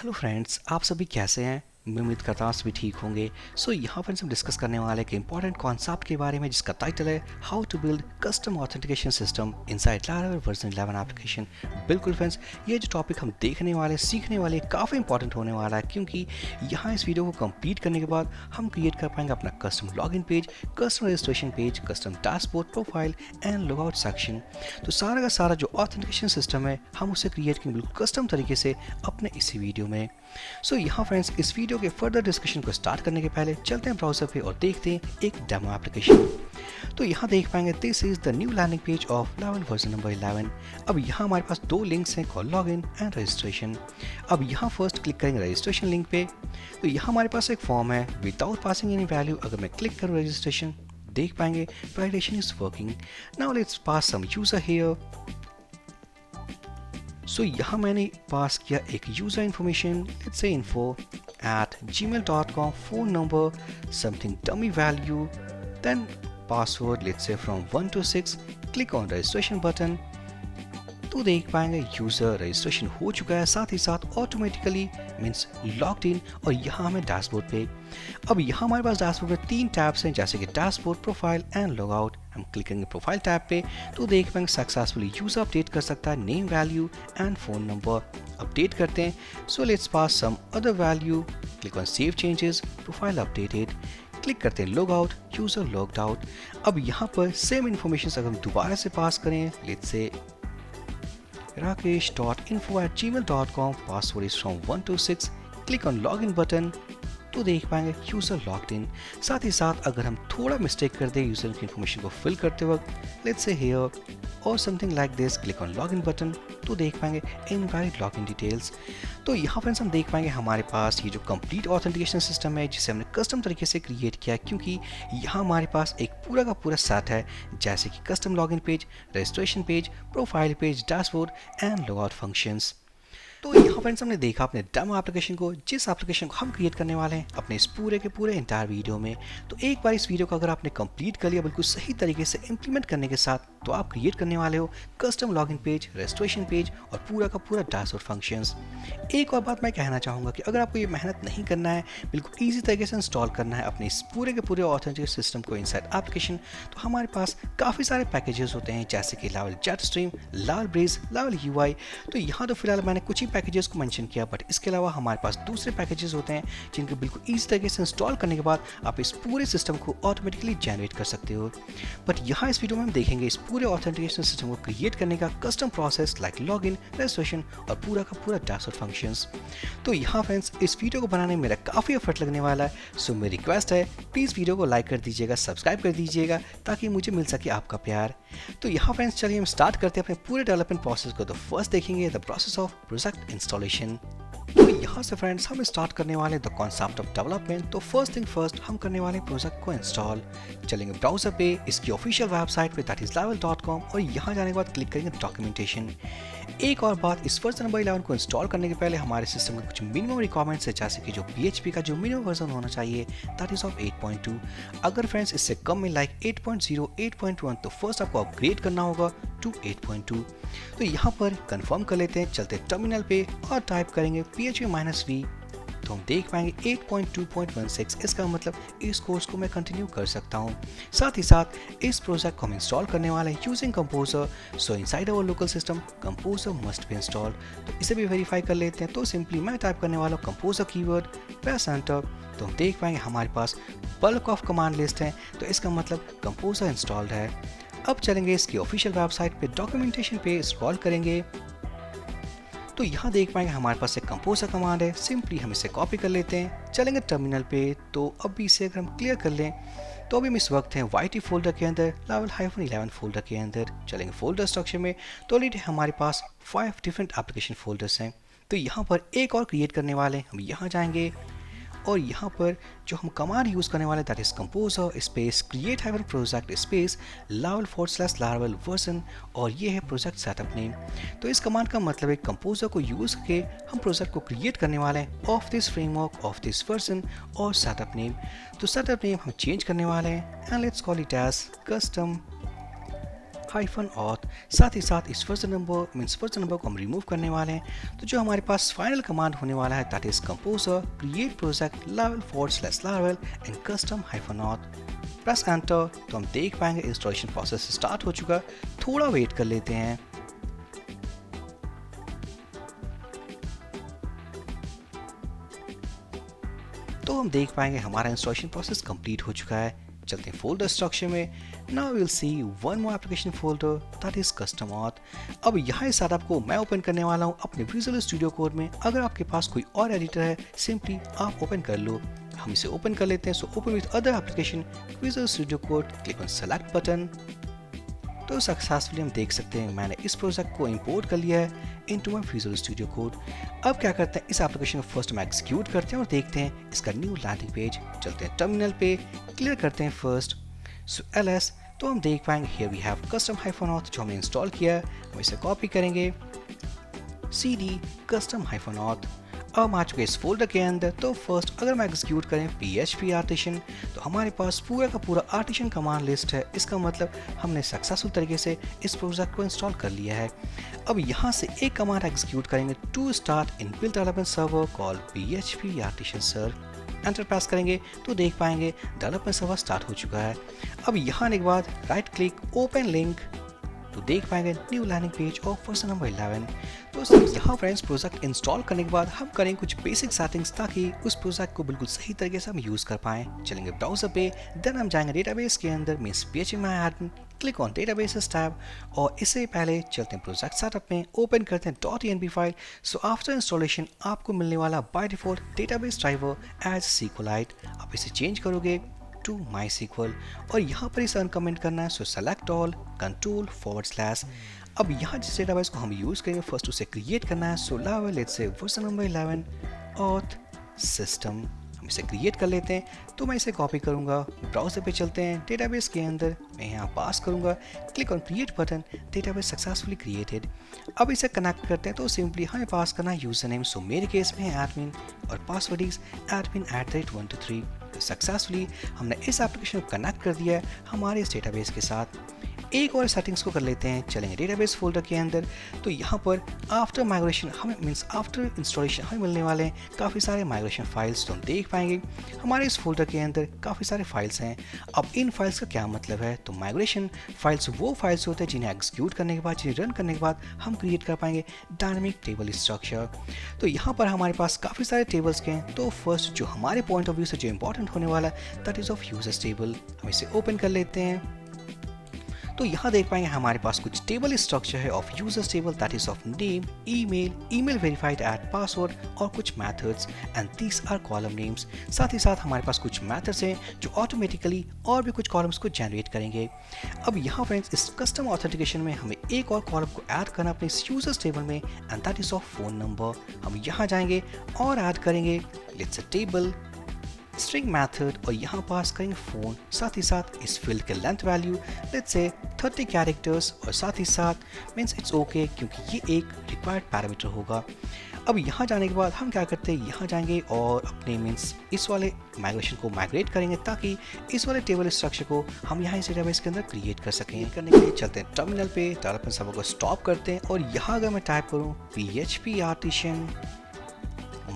Hello friends, आप सभी कैसे हैं? मैं उम्मीद करता हूँ सभी ठीक होंगे। यहाँ पर हम डिस्कस करने वाले एक इंपॉर्टेंट कॉन्सेप्ट के बारे में जिसका टाइटल है how to build custom authentication system inside Laravel version 11 application. बिल्कुल फ्रेंड्स, ये जो टॉपिक हम देखने वाले सीखने वाले काफ़ी इंपॉर्टेंट होने वाला है, क्योंकि यहाँ इस वीडियो को कंप्लीट करने के बाद हम क्रिएट कर पाएंगे अपना custom login page, custom registration page, custom dashboard, profile and logout section. तो सारा का सारा जो ऑथेंटिकेशन सिस्टम है हम उसे क्रिएट करेंगे बिल्कुल कस्टम तरीके से अपने इसी वीडियो में। यहाँ फ्रेंड्स, इस वीडियो के फर्दर डिस्कशन को स्टार्ट करने के पहले चलते हैं ब्राउजर पे और देखते हैं एक डेमो एप्लीकेशन। तो यहाँ देख पाएंगे this is the new landing page of Laravel version number 11। अब यहाँ हमारे पास दो लिंक्स हैं कॉल लॉगिन एंड रजिस्ट्रेशन। अब यहाँ फर्स्ट क्लिक करेंगे रजिस्ट्रेशन लिंक पे। तो यहाँ हमारे पास एक फॉर्म है विदाउट पासिंग एनी वैल्यू। अगर मैं क्लिक करूँ रजिस्ट्रेशन, देख पाएंगे validation is working. Now let's pass some user here. यहाँ मैंने पास किया एक user information, let's say info@gmail.com, phone number, something dummy value, then password let's say from 1 to 6। Click on registration button. तो देख पाएंगे यूजर रजिस्ट्रेशन हो चुका है, साथ ही साथ ऑटोमेटिकली मीन्स लॉग्ड इन। और यहाँ हमें डैशबोर्ड पे, अब यहाँ हमारे पास डैशबोर्ड में 3 टैब्स हैं जैसे कि डैशबोर्ड, प्रोफाइल एंड लॉगआउट। हम क्लिक करेंगे प्रोफाइल टैब पे तो देख पाएंगे सक्सेसफुली यूजर अपडेट कर सकता है name, value and phone number. Update करते हैं। Let's pass some other value. Click on save changes, profile updated. क्लिक करते हैं log out, user logged out. अब यहाँ पर सेम इन्फॉर्मेशन अगर हम दोबारा से पास करें, let's say rakesh.info@gmail.com, password is from 1 to 6। Click on login button तो देख पाएंगे यूजर लॉग्ड इन। साथ ही साथ अगर हम थोड़ा मिस्टेक कर दें यूजर की इन्फॉर्मेशन को फिल करते वक्त, लेट्स से हियर और something like this, click on login button तो देख पाएंगे इनवैलिड लॉगिन डिटेल्स। तो यहाँ फ्रेंड्स हम देख पाएंगे हमारे पास ये जो कंप्लीट ऑथेंटिकेशन सिस्टम है जिसे हमने कस्टम तरीके से क्रिएट किया, क्योंकि यहाँ हमारे पास एक पूरा का पूरा सेट है जैसे कि custom login page, registration page, profile page, dashboard and logout functions. तो यहाँ फ्रेंड्स हमने देखा अपने डेमो एप्लीकेशन को, जिस एप्लीकेशन को हम क्रिएट करने वाले हैं अपने इस पूरे के पूरे इंटायर वीडियो में। तो एक बार इस वीडियो को अगर आपने कंप्लीट कर लिया बिल्कुल सही तरीके से इंप्लीमेंट करने के साथ, तो आप क्रिएट करने वाले हो custom login page, registration page और पूरा का पूरा डैशबोर्ड फंक्शंस। एक और बात मैं कहना चाहूँगा कि अगर आपको ये मेहनत नहीं करना है, बिल्कुल ईजी तरीके से इंस्टॉल करना है अपने इस पूरे के पूरे ऑथेंटिकेशन सिस्टम को इनसाइड एप्लीकेशन, तो हमारे पास काफ़ी सारे पैकेजेस होते हैं जैसे कि Laravel Jetstream, Laravel Breeze, Laravel UI. तो यहाँ तो फिलहाल मैंने कुछ ही पैकेजेस को मेंशन किया, बट इसके अलावा हमारे पास दूसरे पैकेजेस होते हैं जिनको बिल्कुल ईजी तरीके से इंस्टॉल करने के बाद आप इस पूरे सिस्टम को ऑटोमेटिकली जनरेट कर सकते हो। बट यहाँ इस वीडियो में हम देखेंगे इस पूरे ऑथेंटिकेशन सिस्टम को क्रिएट करने का custom process like login, registration और पूरा का पूरा डैशबोर्ड फंक्शंस। तो यहाँ फ्रेंड्स इस वीडियो को बनाने में मेरा काफ़ी एफर्ट लगने वाला है, सो मेरी रिक्वेस्ट है प्लीज़ वीडियो को लाइक कर दीजिएगा, सब्सक्राइब कर दीजिएगा ताकि मुझे मिल सके आपका प्यार। तो यहाँ फ्रेंड्स चलिए हम स्टार्ट करते हैं अपने पूरे डेवलपमेंट प्रोसेस को। तो फर्स्ट देखेंगे the process of project installation. तो यहाँ से फ्रेंड्स हम स्टार्ट करने वाले द कॉन्सेप्ट ऑफ डेवलपमेंट। तो फर्स्ट थिंग फर्स्ट हम करने वाले प्रोजेक्ट को इंस्टॉल। चलेंगे ब्राउजर पे, इसकी ऑफिशियल वेबसाइट पे दैट इज laravel.com और यहाँ जाने के बाद क्लिक करेंगे डॉक्यूमेंटेशन। एक और बात, इस वर्जन नंबर 11 को इंस्टॉल करने के पहले हमारे सिस्टम के कुछ मिनिमम रिक्वायरमेंट्स है जैसे कि जो PHP का जो मिनिमम वर्जन होना चाहिए दैट इज ऑफ 8.2। अगर फ्रेंड्स इससे कम में लाइक 8.0, 8.1 तो फर्स्ट आपको अपग्रेड करना होगा टू 8.2। तो यहाँ पर कंफर्म कर लेते हैं, चलते टर्मिनल पे और टाइप करेंगे PHP-v। तो हम देख पाएंगे 8.2.16। इसका मतलब इस कोर्स को मैं कंटिन्यू कर सकता हूँ। साथ ही साथ इस प्रोजेक्ट को हम इंस्टॉल करने वाले हैं using composer. So inside our local system composer must be installed. तो इसे भी वेरीफाई कर लेते हैं। तो सिंपली मैं टाइप करने वाला हूँ कंपोजर कीवर्ड, प्रेस एंटर। तो हम देख पाएंगे हमारे पास बल्क ऑफ कमांड लिस्ट है, तो इसका मतलब कंपोजर इंस्टॉल्ड है। अब चलेंगे इसकी ऑफिशियल वेबसाइट पे, डॉक्यूमेंटेशन पे स्क्रॉल करेंगे तो यहाँ देख पाएंगे हमारे पास एक कंपोजर कमांड है। सिंपली हम इसे कॉपी कर लेते हैं। चलेंगे टर्मिनल पे, तो अभी इसे अगर हम क्लियर कर लें तो अभी हम इस वक्त हैं YT फोल्डर के अंदर, Laravel-11 फोल्डर के अंदर। चलेंगे फोल्डर स्ट्रक्चर में, तो ऑलरेडी हमारे पास 5 डिफरेंट एप्लीकेशन फोल्डर्स हैं। तो यहाँ पर एक और क्रिएट करने वाले हैं। हम यहाँ जाएंगे और यहाँ पर जो हम कमांड यूज़ करने वाले that is composer space create hyphen project space laravel/laravel version और ये है प्रोजेक्ट सेटअप नेम। तो इस कमांड का मतलब है कंपोजर को यूज़ करके हम प्रोजेक्ट को क्रिएट करने वाले हैं of this framework, of this version और सेटअप नेम। तो सेटअप नेम हम चेंज करने वाले हैं and let's call it as custom -auth। साथ ही साथ इस वर्जन नंबर को हम रिमूव करने वाले हैं। तो जो हमारे पास फाइनल कमांड होने वाला है that is composer create project laravel and custom -auth। Press enter तो हम देख पाएंगे इंस्टॉलेशन प्रोसेस स्टार्ट हो चुका। थोड़ा वेट कर लेते हैं। तो हम देख पाएंगे हमारा इंस्टॉलेशन प्रोसेस कंप्लीट हो चुका है। चलते हैं फोल्डर स्ट्रक्चर में। Now will see one more application folder that is custom auth. अब यहाँ इस सेटअप को मैं ओपन करने वाला हूँ अपने विजुअल स्टूडियो कोड में। अगर आपके पास कोई और एडिटर है सिंपली आप ओपन कर लो। हम इसे ओपन कर लेते हैं। So open with other application visual studio code, click on select button. तो सक्सेसफुली हम देख सकते हैं मैंने इस प्रोजेक्ट को इंपोर्ट कर लिया है into my visual studio code. अब क्या करते हैं, इस एप्लीकेशन को फर्स्ट में एग्जीक्यूट करते हैं और देखते हैं इसका न्यू लैंडिंग पेज। चलते हैं टर्मिनल पे, क्लियर करते हैं फर्स्ट सो ls। तो हम देख पाएंगे here we have custom -auth जो हमने इंस्टॉल किया है। हम इसे कॉपी करेंगे cd custom -auth। अब हम आ चुके इस फोल्डर के अंदर। तो फर्स्ट अगर मैं एग्जीक्यूट करें php artisan तो हमारे पास पूरा का पूरा artisan कमांड लिस्ट है। इसका मतलब हमने सक्सेसफुल तरीके से इस प्रोजेक्ट को इंस्टॉल कर लिया है। अब यहाँ से एक कमांड एग्जीक्यूट करेंगे to start inbuilt development server call php artisan serve. Enter press करेंगे तो देख पाएंगे डेवलपमेंट सर्वर स्टार्ट हो चुका है। अब यहाँ आने के बाद राइट क्लिक ओपन लिंक तो देख पाएंगे new landing page of version number 11। तो यहाँ फ्रेंड्स प्रोजेक्ट इंस्टॉल करने के बाद हम करेंगे कुछ बेसिक सेटिंग्स ताकि उस प्रोजेक्ट को बिल्कुल सही तरीके से हम यूज़ कर पाएँ। चलेंगे ब्राउजर पे, देन हम जाएंगे डेटाबेस के अंदर means phpMyAdmin, click on databases tab और इससे पहले चलते हैं प्रोजेक्ट सेटअप में, ओपन करते हैं .env file. So after installation आपको मिलने वाला by default database driver as SQLite। आप इसे चेंज करोगे टू MySQL और यहाँ पर इसे अनकमेंट करना है। सो सेलेक्ट ऑल Ctrl/। अब यहाँ जिस डेटाबेस को हम यूज़ करेंगे फर्स्ट उसे क्रिएट करना है। सो laravel let's say version number 11 auth system। हम इसे क्रिएट कर लेते हैं। तो मैं इसे कॉपी करूँगा, ब्राउजर पे चलते हैं, डेटाबेस के अंदर मैं यहाँ पास करूँगा, click on create button, database successfully created. अब इसे कनेक्ट करते हैं तो सिंपली हमें पास करना है यूज़र नेम। सो मेरे केस में है एडमिन और पासवर्ड इज admin@123। सक्सेसफुली हमने इस एप्लीकेशन को कनेक्ट कर दिया है हमारे इस डेटाबेस के साथ। एक और सेटिंग्स को कर लेते हैं। चलेंगे डेटाबेस फोल्डर के अंदर। तो यहाँ पर आफ्टर माइग्रेशन हमें मीन्स आफ्टर इंस्टॉलेशन हमें मिलने वाले हैं काफ़ी सारे माइग्रेशन फाइल्स। तो हम देख पाएंगे हमारे इस फोल्डर के अंदर काफ़ी सारे फाइल्स हैं। अब इन फाइल्स का क्या मतलब है, तो माइग्रेशन फाइल्स वो फाइल्स होते हैं जिन्हें एग्जीक्यूट करने के बाद, जिन्हें रन करने के बाद हम क्रिएट कर पाएंगे डायनामिक टेबल स्ट्रक्चर। तो यहाँ पर हमारे पास काफ़ी सारे टेबल्स के हैं। तो फर्स्ट जो हमारे पॉइंट ऑफ व्यू से जो इंपॉर्टेंट होने वाला है that is of users table. हम इसे ओपन कर लेते हैं। तो यहाँ देख पाएंगे हमारे पास कुछ टेबल स्ट्रक्चर है of users table that is of name, email verified at password और कुछ methods and these are column names. साथ ही साथ हमारे पास कुछ मेथड्स हैं जो ऑटोमेटिकली और भी कुछ कॉलम्स को जनरेट करेंगे। अब यहाँ फ्रेंड्स इस कस्टम ऑथेंटिकेशन में हमें एक और कॉलम को ऐड करना अपने इस यूजर्स टेबल में and that is of phone number. हम यहाँ जाएंगे और ऐड करेंगे let's a table string method और यहाँ पास करेंगे फ़ोन। साथ ही साथ इस फील्ड के length value let's say 30 characters और साथ ही साथ मीन्स इट्स ओके क्योंकि ये एक रिक्वायर्ड पैरामीटर होगा। अब यहाँ जाने के बाद हम क्या करते हैं, यहाँ जाएंगे और अपने मीन्स इस वाले माइग्रेशन को माइग्रेट करेंगे ताकि इस वाले टेबल स्ट्रक्चर को हम यहाँ इस डेटाबेस के अंदर क्रिएट कर सकें। करने के लिए चलते हैं टर्मिनल पे, डेवलपमेंट सर्वर को स्टॉप करते हैं और यहाँ अगर मैं टाइप करूँ php artisan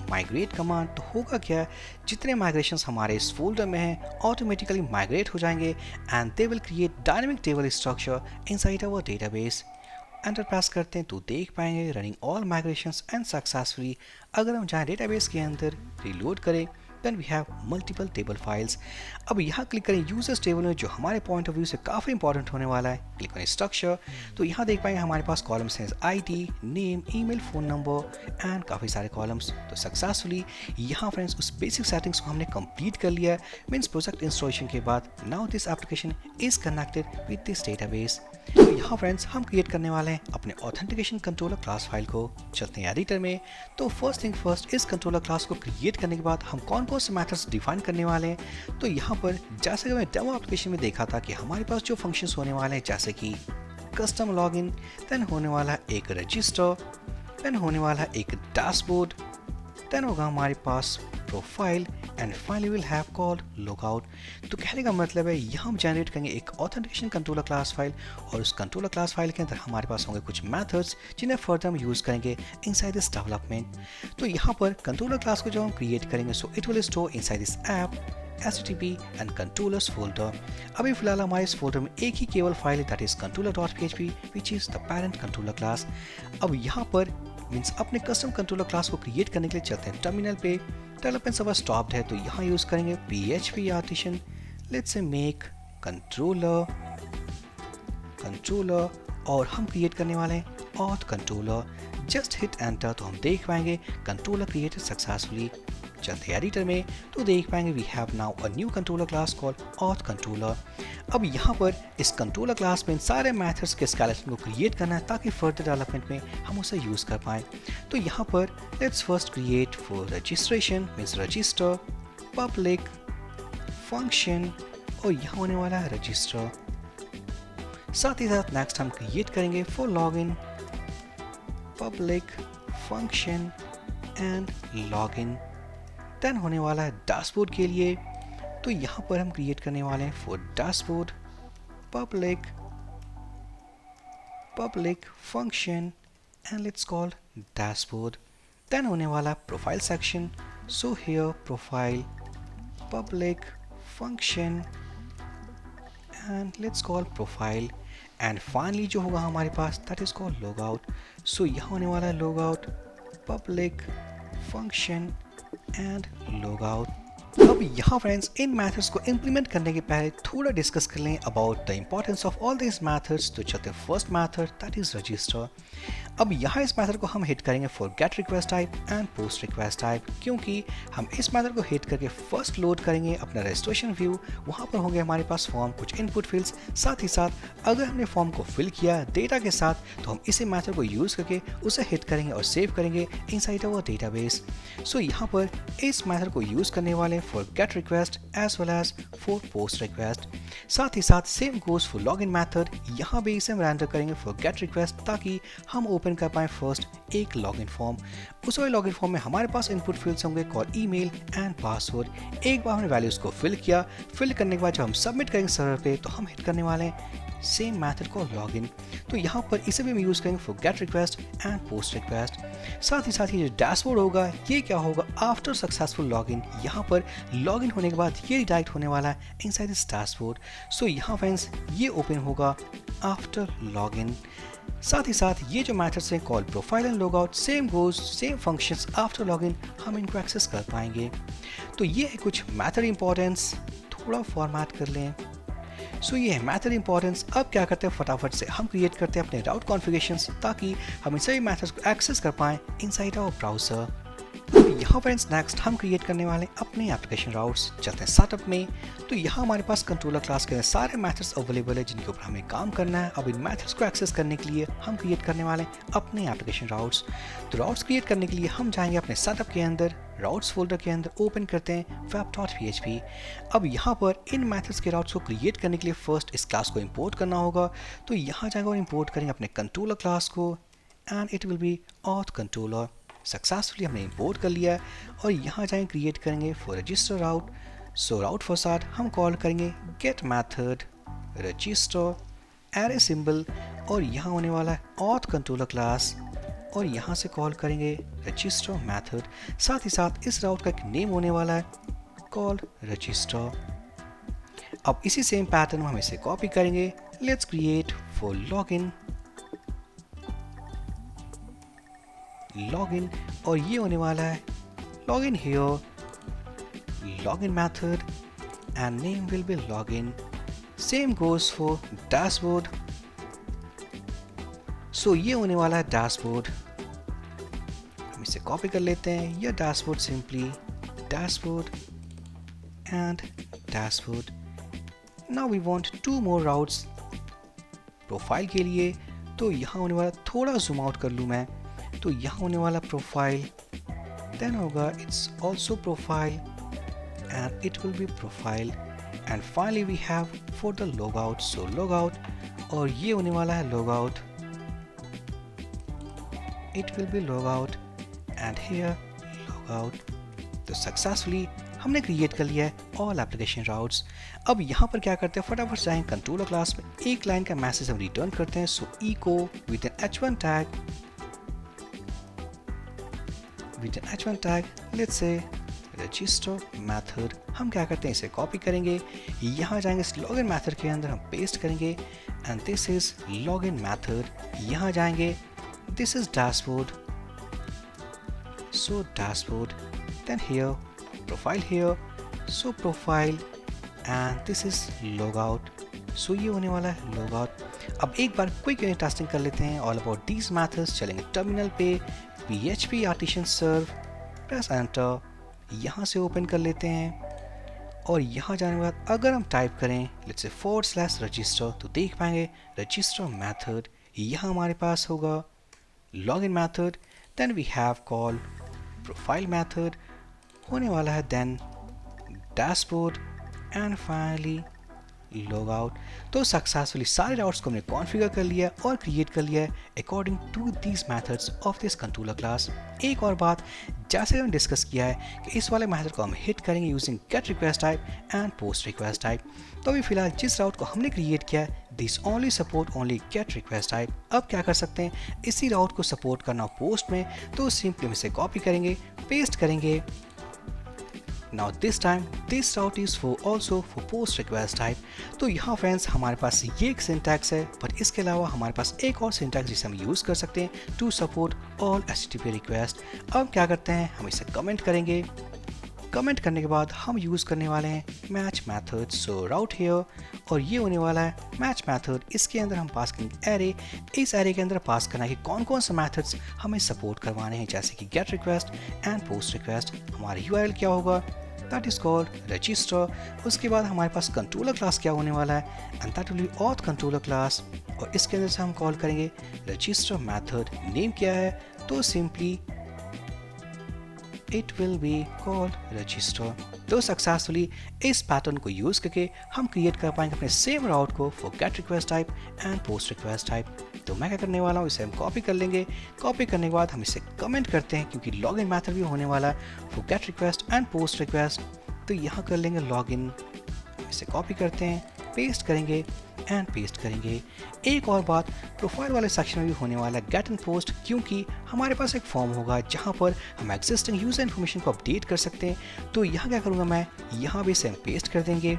माइग्रेट कमांड तो होगा क्या, जितने माइग्रेशंस हमारे इस फोल्डर में हैं ऑटोमेटिकली माइग्रेट हो जाएंगे and they will create dynamic table structure inside our database. Enter press करते हैं तो देख पाएंगे running all migrations and successfully. अगर हम जाएं डेटाबेस के अंदर रिलोड करें then we have multiple table files. अब यहाँ क्लिक करें यूजर्स टेबल में जो हमारे पॉइंट ऑफ व्यू से काफ़ी इंपॉर्टेंट होने वाला है। क्लिक करें स्ट्रक्चर तो यहाँ देख पाएंगे हमारे पास कॉलम्स हैं ID, name, email, phone number and काफ़ी सारे कॉलम्स। तो सक्सेसफुली यहाँ फ्रेंड्स उस बेसिक सेटिंग्स को हमने कंप्लीट कर लिया है। मीन्स प्रोजेक्ट इंस्टॉलेशन के बाद now this application is connected with this database. तो यहाँ फ्रेंड्स हम क्रिएट करने वाले हैं अपने ऑथेंटिकेशन कंट्रोलर क्लास फाइल को। चलते हैं एडिटर में। तो फर्स्ट थिंग फर्स्ट इस कंट्रोलर क्लास को क्रिएट करने के बाद हम कौन कौन से मेथड्स डिफाइन करने वाले हैं। तो यहाँ पर जैसे कि मैं डेमो एप्लीकेशन में देखा था कि हमारे पास जो फंक्शंस होने वाले हैं जैसे कि कस्टम लॉगिन, देन होने वाला है एक रजिस्टर, देन होने वाला है एक डैशबोर्ड, देन होगा हमारे पास profile and finally will have called logout. तो कहने का मतलब है यहाँ हम जनरेट करेंगे एक ऑथेंटिकेशन कंट्रोलर क्लास फाइल, और उस कंट्रोलर क्लास फाइल के अंदर हमारे पास होंगे कुछ मेथड्स जिन्हें फर्दर हम यूज़ करेंगे इनसाइड दिस डेवलपमेंट। तो यहाँ पर कंट्रोलर क्लास को जो हम क्रिएट करेंगे, सो it will store inside this app http and controllers folder। अभी फिलहाल हमारे इस फोल्डर में एक ही केवल फाइल है, that is controller.php which is the parent controller class। अब यहाँ पर मीन्स अपने कस्टम कंट्रोलर क्लास को क्रिएट करने के लिए चलते हैं टर्मिनल पे। डेवलपमेंट सर्वर स्टॉप्ड है तो यहाँ यूज करेंगे php artisan, let's say make controller और हम क्रिएट करने वाले हैं auth controller। Just hit enter तो हम देख पाएंगे कंट्रोलर क्रिएटेड सक्सेसफुली। चलते हैं एडिटर में तो देख पाएंगे we have now a new controller class called auth controller। अब यहाँ पर इस कंट्रोलर क्लास में इन सारे मेथड्स के स्केलेटन को क्रिएट करना है ताकि फर्दर डेवलपमेंट में हम उसे यूज़ कर पाएँ। तो यहाँ पर let's first create for registration means register public function, और यहाँ होने वाला है रजिस्टर। साथ ही साथ नेक्स्ट हम क्रिएट करेंगे for login public function and login. Then होने वाला है डैशबोर्ड के लिए, तो यहाँ पर हम क्रिएट करने वाले हैं for dashboard public function and let's call dashboard. Then होने वाला profile section, so here profile public function and let's call profile. And finally जो होगा हमारे पास that is called logout. So यहाँ होने वाला है logout public function and logout. अब यहाँ फ्रेंड्स इन मेथड्स को इम्प्लीमेंट करने के पहले थोड़ा डिस्कस कर लें about the importance of all this methods. तो चलते first method that is register. अब यहाँ इस मेथड को हम हिट करेंगे for get request type and post request type, क्योंकि हम इस मेथड को हिट करके फर्स्ट लोड करेंगे अपना रजिस्ट्रेशन व्यू। वहाँ पर होंगे हमारे पास फॉर्म कुछ इनपुट फील्ड्स, साथ ही साथ अगर हमने फॉर्म को फिल किया डेटा के साथ तो हम इसी मेथड को यूज़ करके उसे हिट करेंगे और सेव करेंगे इनसाइड आवर डेटाबेस। सो यहाँ पर इस मेथड को यूज़ करने वाले for get request as well as for post request. साथ ही साथ same goes for login method, यहाँ भी इसे हम रेंडर करेंगे फॉर गेट रिक्वेस्ट ताकि हम ओपन कर पाएँ फर्स्ट एक लॉगिन फॉर्म। उस वाले लॉगिन फॉर्म में हमारे पास इनपुट फील्ड्स होंगे कॉल ईमेल एंड पासवर्ड। एक बार हमने वैल्यूज़ को फिल किया, फिल करने के बाद जब हम सबमिट करेंगे सर्वर पे तो हम हिट करने वाले हैं सेम मेथड को लॉगिन। तो यहाँ पर इसे भी हम यूज़ करेंगे for get request and post request. साथ ही साथ ये जो डैशबोर्ड होगा ये क्या होगा आफ्टर सक्सेसफुल लॉगिन, यहाँ पर लॉगिन होने के बाद ये डायरेक्ट होने वाला है इनसाइड दिस डैशबोर्ड। सो यहाँ फ्रेंड्स ये ओपन होगा आफ्टर लॉगिन। साथ ही साथ ये जो मेथड्स हैं call profile and logout, same goes same functions after login हम इनको एक्सेस कर पाएंगे। तो ये है कुछ मेथड इंपॉर्टेंस, थोड़ा फॉर्मेट कर लें। सो ये है मेथड इंपॉर्टेंस। अब क्या करते हैं फटाफट से हम क्रिएट करते हैं अपने राउट कॉन्फ़िगरेशंस ताकि हम इन सभी मेथड्स को एक्सेस कर पाएँ इनसाइड आवर ब्राउज़र। यहाँ फ्रेंड्स नेक्स्ट हम क्रिएट करने वाले अपने एप्लीकेशन राउट्स। चलते हैं सेटअप में, तो यहाँ हमारे पास कंट्रोलर क्लास के सारे मेथड्स अवेलेबल है जिनके ऊपर हमें काम करना है। अब इन मेथड्स को एक्सेस करने के लिए हम क्रिएट करने वाले अपने एप्लीकेशन राउट्स। तो राउट्स क्रिएट करने के लिए हम जाएंगे अपने सेटअप के अंदर, राउट्स फोल्डर के अंदर ओपन करते हैं web.php। अब यहाँ पर इन मेथड्स के राउट्स को क्रिएट करने के लिए फर्स्ट इस क्लास को इंपोर्ट करना होगा। तो यहाँ जाएंगे और इंपोर्ट करेंगे अपने कंट्रोलर क्लास को and it will B auth controller। Successfully हमने इंपोर्ट कर लिया है और यहाँ जाएंगे क्रिएट करेंगे for register route. So route for start हम कॉल करेंगे get method register array symbol, और यहाँ होने वाला है auth controller क्लास और यहाँ से कॉल करेंगे रजिस्टर मेथड। साथ ही साथ इस राउट का एक नेम होने वाला है कॉल रजिस्टर। अब इसी सेम पैटर्न में हम इसे कॉपी करेंगे। लेट्स क्रिएट फॉर लॉगिन और ये होने वाला है login here login method and name will be login. Same goes for dashboard. So ये होने वाला है डैशबोर्ड। हम इसे कॉपी कर लेते हैं, या dashboard simply dashboard and dashboard. Now we want to more routes profile के लिए। तो यहाँ होने वाला, थोड़ा जूम आउट कर लूँ मैं, तो यहाँ होने वाला प्रोफाइल, देन होगा it's also profile and it will be profile and finally we have for the logout. So logout, और ये होने वाला है logout, it will be logout and here logout. तो सक्सेसफुली हमने क्रिएट कर लिया है ऑल एप्लीकेशन राउट्स। अब यहाँ पर क्या करते हैं, फटाफट जाएंगे कंट्रोलर क्लास में, एक लाइन का मैसेज हम रिटर्न करते हैं। So echo with an h1 tag, with an h1 tag let's say register method. हम क्या करते हैं, इसे कॉपी करेंगे, यहाँ जाएंगे इस लॉगिन मेथड के अंदर हम पेस्ट करेंगे and this is login method. यहाँ जाएंगे, this is dashboard, so dashboard, then here profile, here so profile and this is log out. So ये होने वाला है लॉग आउट। अब एक बार क्विक यूनिट टेस्टिंग कर लेते हैं ऑल अबाउट दीज मेथड्स। चलेंगे टर्मिनल पे, php आर्टिशन सर्व, प्रेस एंटर, यहाँ से ओपन कर लेते हैं और यहाँ जाने के बाद अगर हम टाइप करें लेट्स से /रजिस्टर तो देख पाएंगे रजिस्टर मेथड। यहाँ हमारे पास होगा login method, then we have call profile method होने वाला है, then dashboard and finally log out. तो सक्सेसफुली सारे राउट्स को हमने कॉन्फ़िगर कर लिया और क्रिएट कर लिया है according to these methods of this controller class. एक और बात, जैसे हमने डिस्कस किया है कि इस वाले मेथड को हम हिट करेंगे using gate request type and post request type. तो अभी फिलहाल जिस राउट को हमने क्रिएट किया है this only support only get request type. अब क्या कर सकते हैं, इसी राउट को सपोर्ट करना पोस्ट में, तो सिंपली हम इसे कॉपी करेंगे, पेस्ट करेंगे। Now this time this route is for also for post request type। तो यहाँ फ्रेंड्स हमारे पास ये एक सिंटैक्स है, पर इसके अलावा हमारे पास एक और सिंटैक्स जिसे हम यूज़ कर सकते हैं to support all HTTP request. अब क्या करते हैं, हम इसे कमेंट करेंगे, कमेंट करने के बाद हम यूज़ करने वाले हैं match method. So route here और ये होने वाला है मैच मैथड। इसके अंदर हम पास करेंगे एरे, इस एरे के अंदर पास करना है कि कौन कौन से मैथड्स हमें सपोर्ट करवाने हैं, जैसे कि gate request and post request. हमारा URL क्या होगा, दैट इज कॉल्ड रजिस्टर। उसके बाद हमारे पास कंट्रोलर क्लास क्या होने वाला है, and that will be auth controller class, और इसके अंदर से हम कॉल करेंगे रजिस्टर मैथड। नेम क्या है, तो simply it will be called register. तो सक्सेसफुली इस पैटर्न को यूज करके हम क्रिएट कर पाएंगे अपने सेम राउट को for get request type and post request type. तो मैं क्या करने वाला हूँ, इसे हम कॉपी कर लेंगे, कॉपी करने के बाद हम इसे कमेंट करते हैं क्योंकि लॉगिन मैथड भी होने वाला है for get request and post request. तो यहाँ कर लेंगे लॉगिन, इसे कॉपी करते हैं, पेस्ट करेंगे एंड पेस्ट करेंगे। एक और बात, प्रोफाइल वाले सेक्शन में भी होने वाला है गेट एंड पोस्ट, क्योंकि हमारे पास एक फॉर्म होगा जहाँ पर हम एग्जिस्टिंग यूजर इन्फॉर्मेशन को अपडेट कर सकते हैं। तो यहाँ क्या करूँगा मैं, यहाँ भी इसे हम पेस्ट कर देंगे,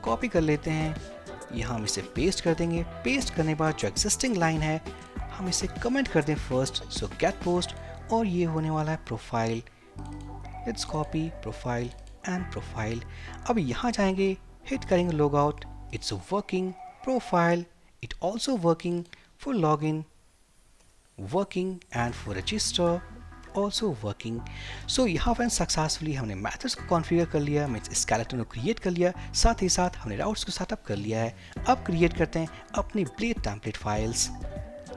कॉपी कर लेते हैं, यहाँ हम इसे पेस्ट कर देंगे। पेस्ट करने के बाद जो एग्जिस्टिंग लाइन है हम इसे कमेंट कर दें फर्स्ट, सो गेट पोस्ट, और ये होने वाला है profile. Let's copy profile and profile. अब यहाँ जाएंगे, हिट करेंगे log out, it's working, profile it also working, for login working and for register also working. So यहाँ पर सक्सेसफुली हमने मैथड्स को कॉन्फ़िगर कर लिया, मीन्स स्केलेटन को क्रिएट कर लिया, साथ ही साथ हमने राउट्स को सेटअप कर लिया है। अब क्रिएट करते हैं अपनी ब्लेड टेम्पलेट फाइल्स।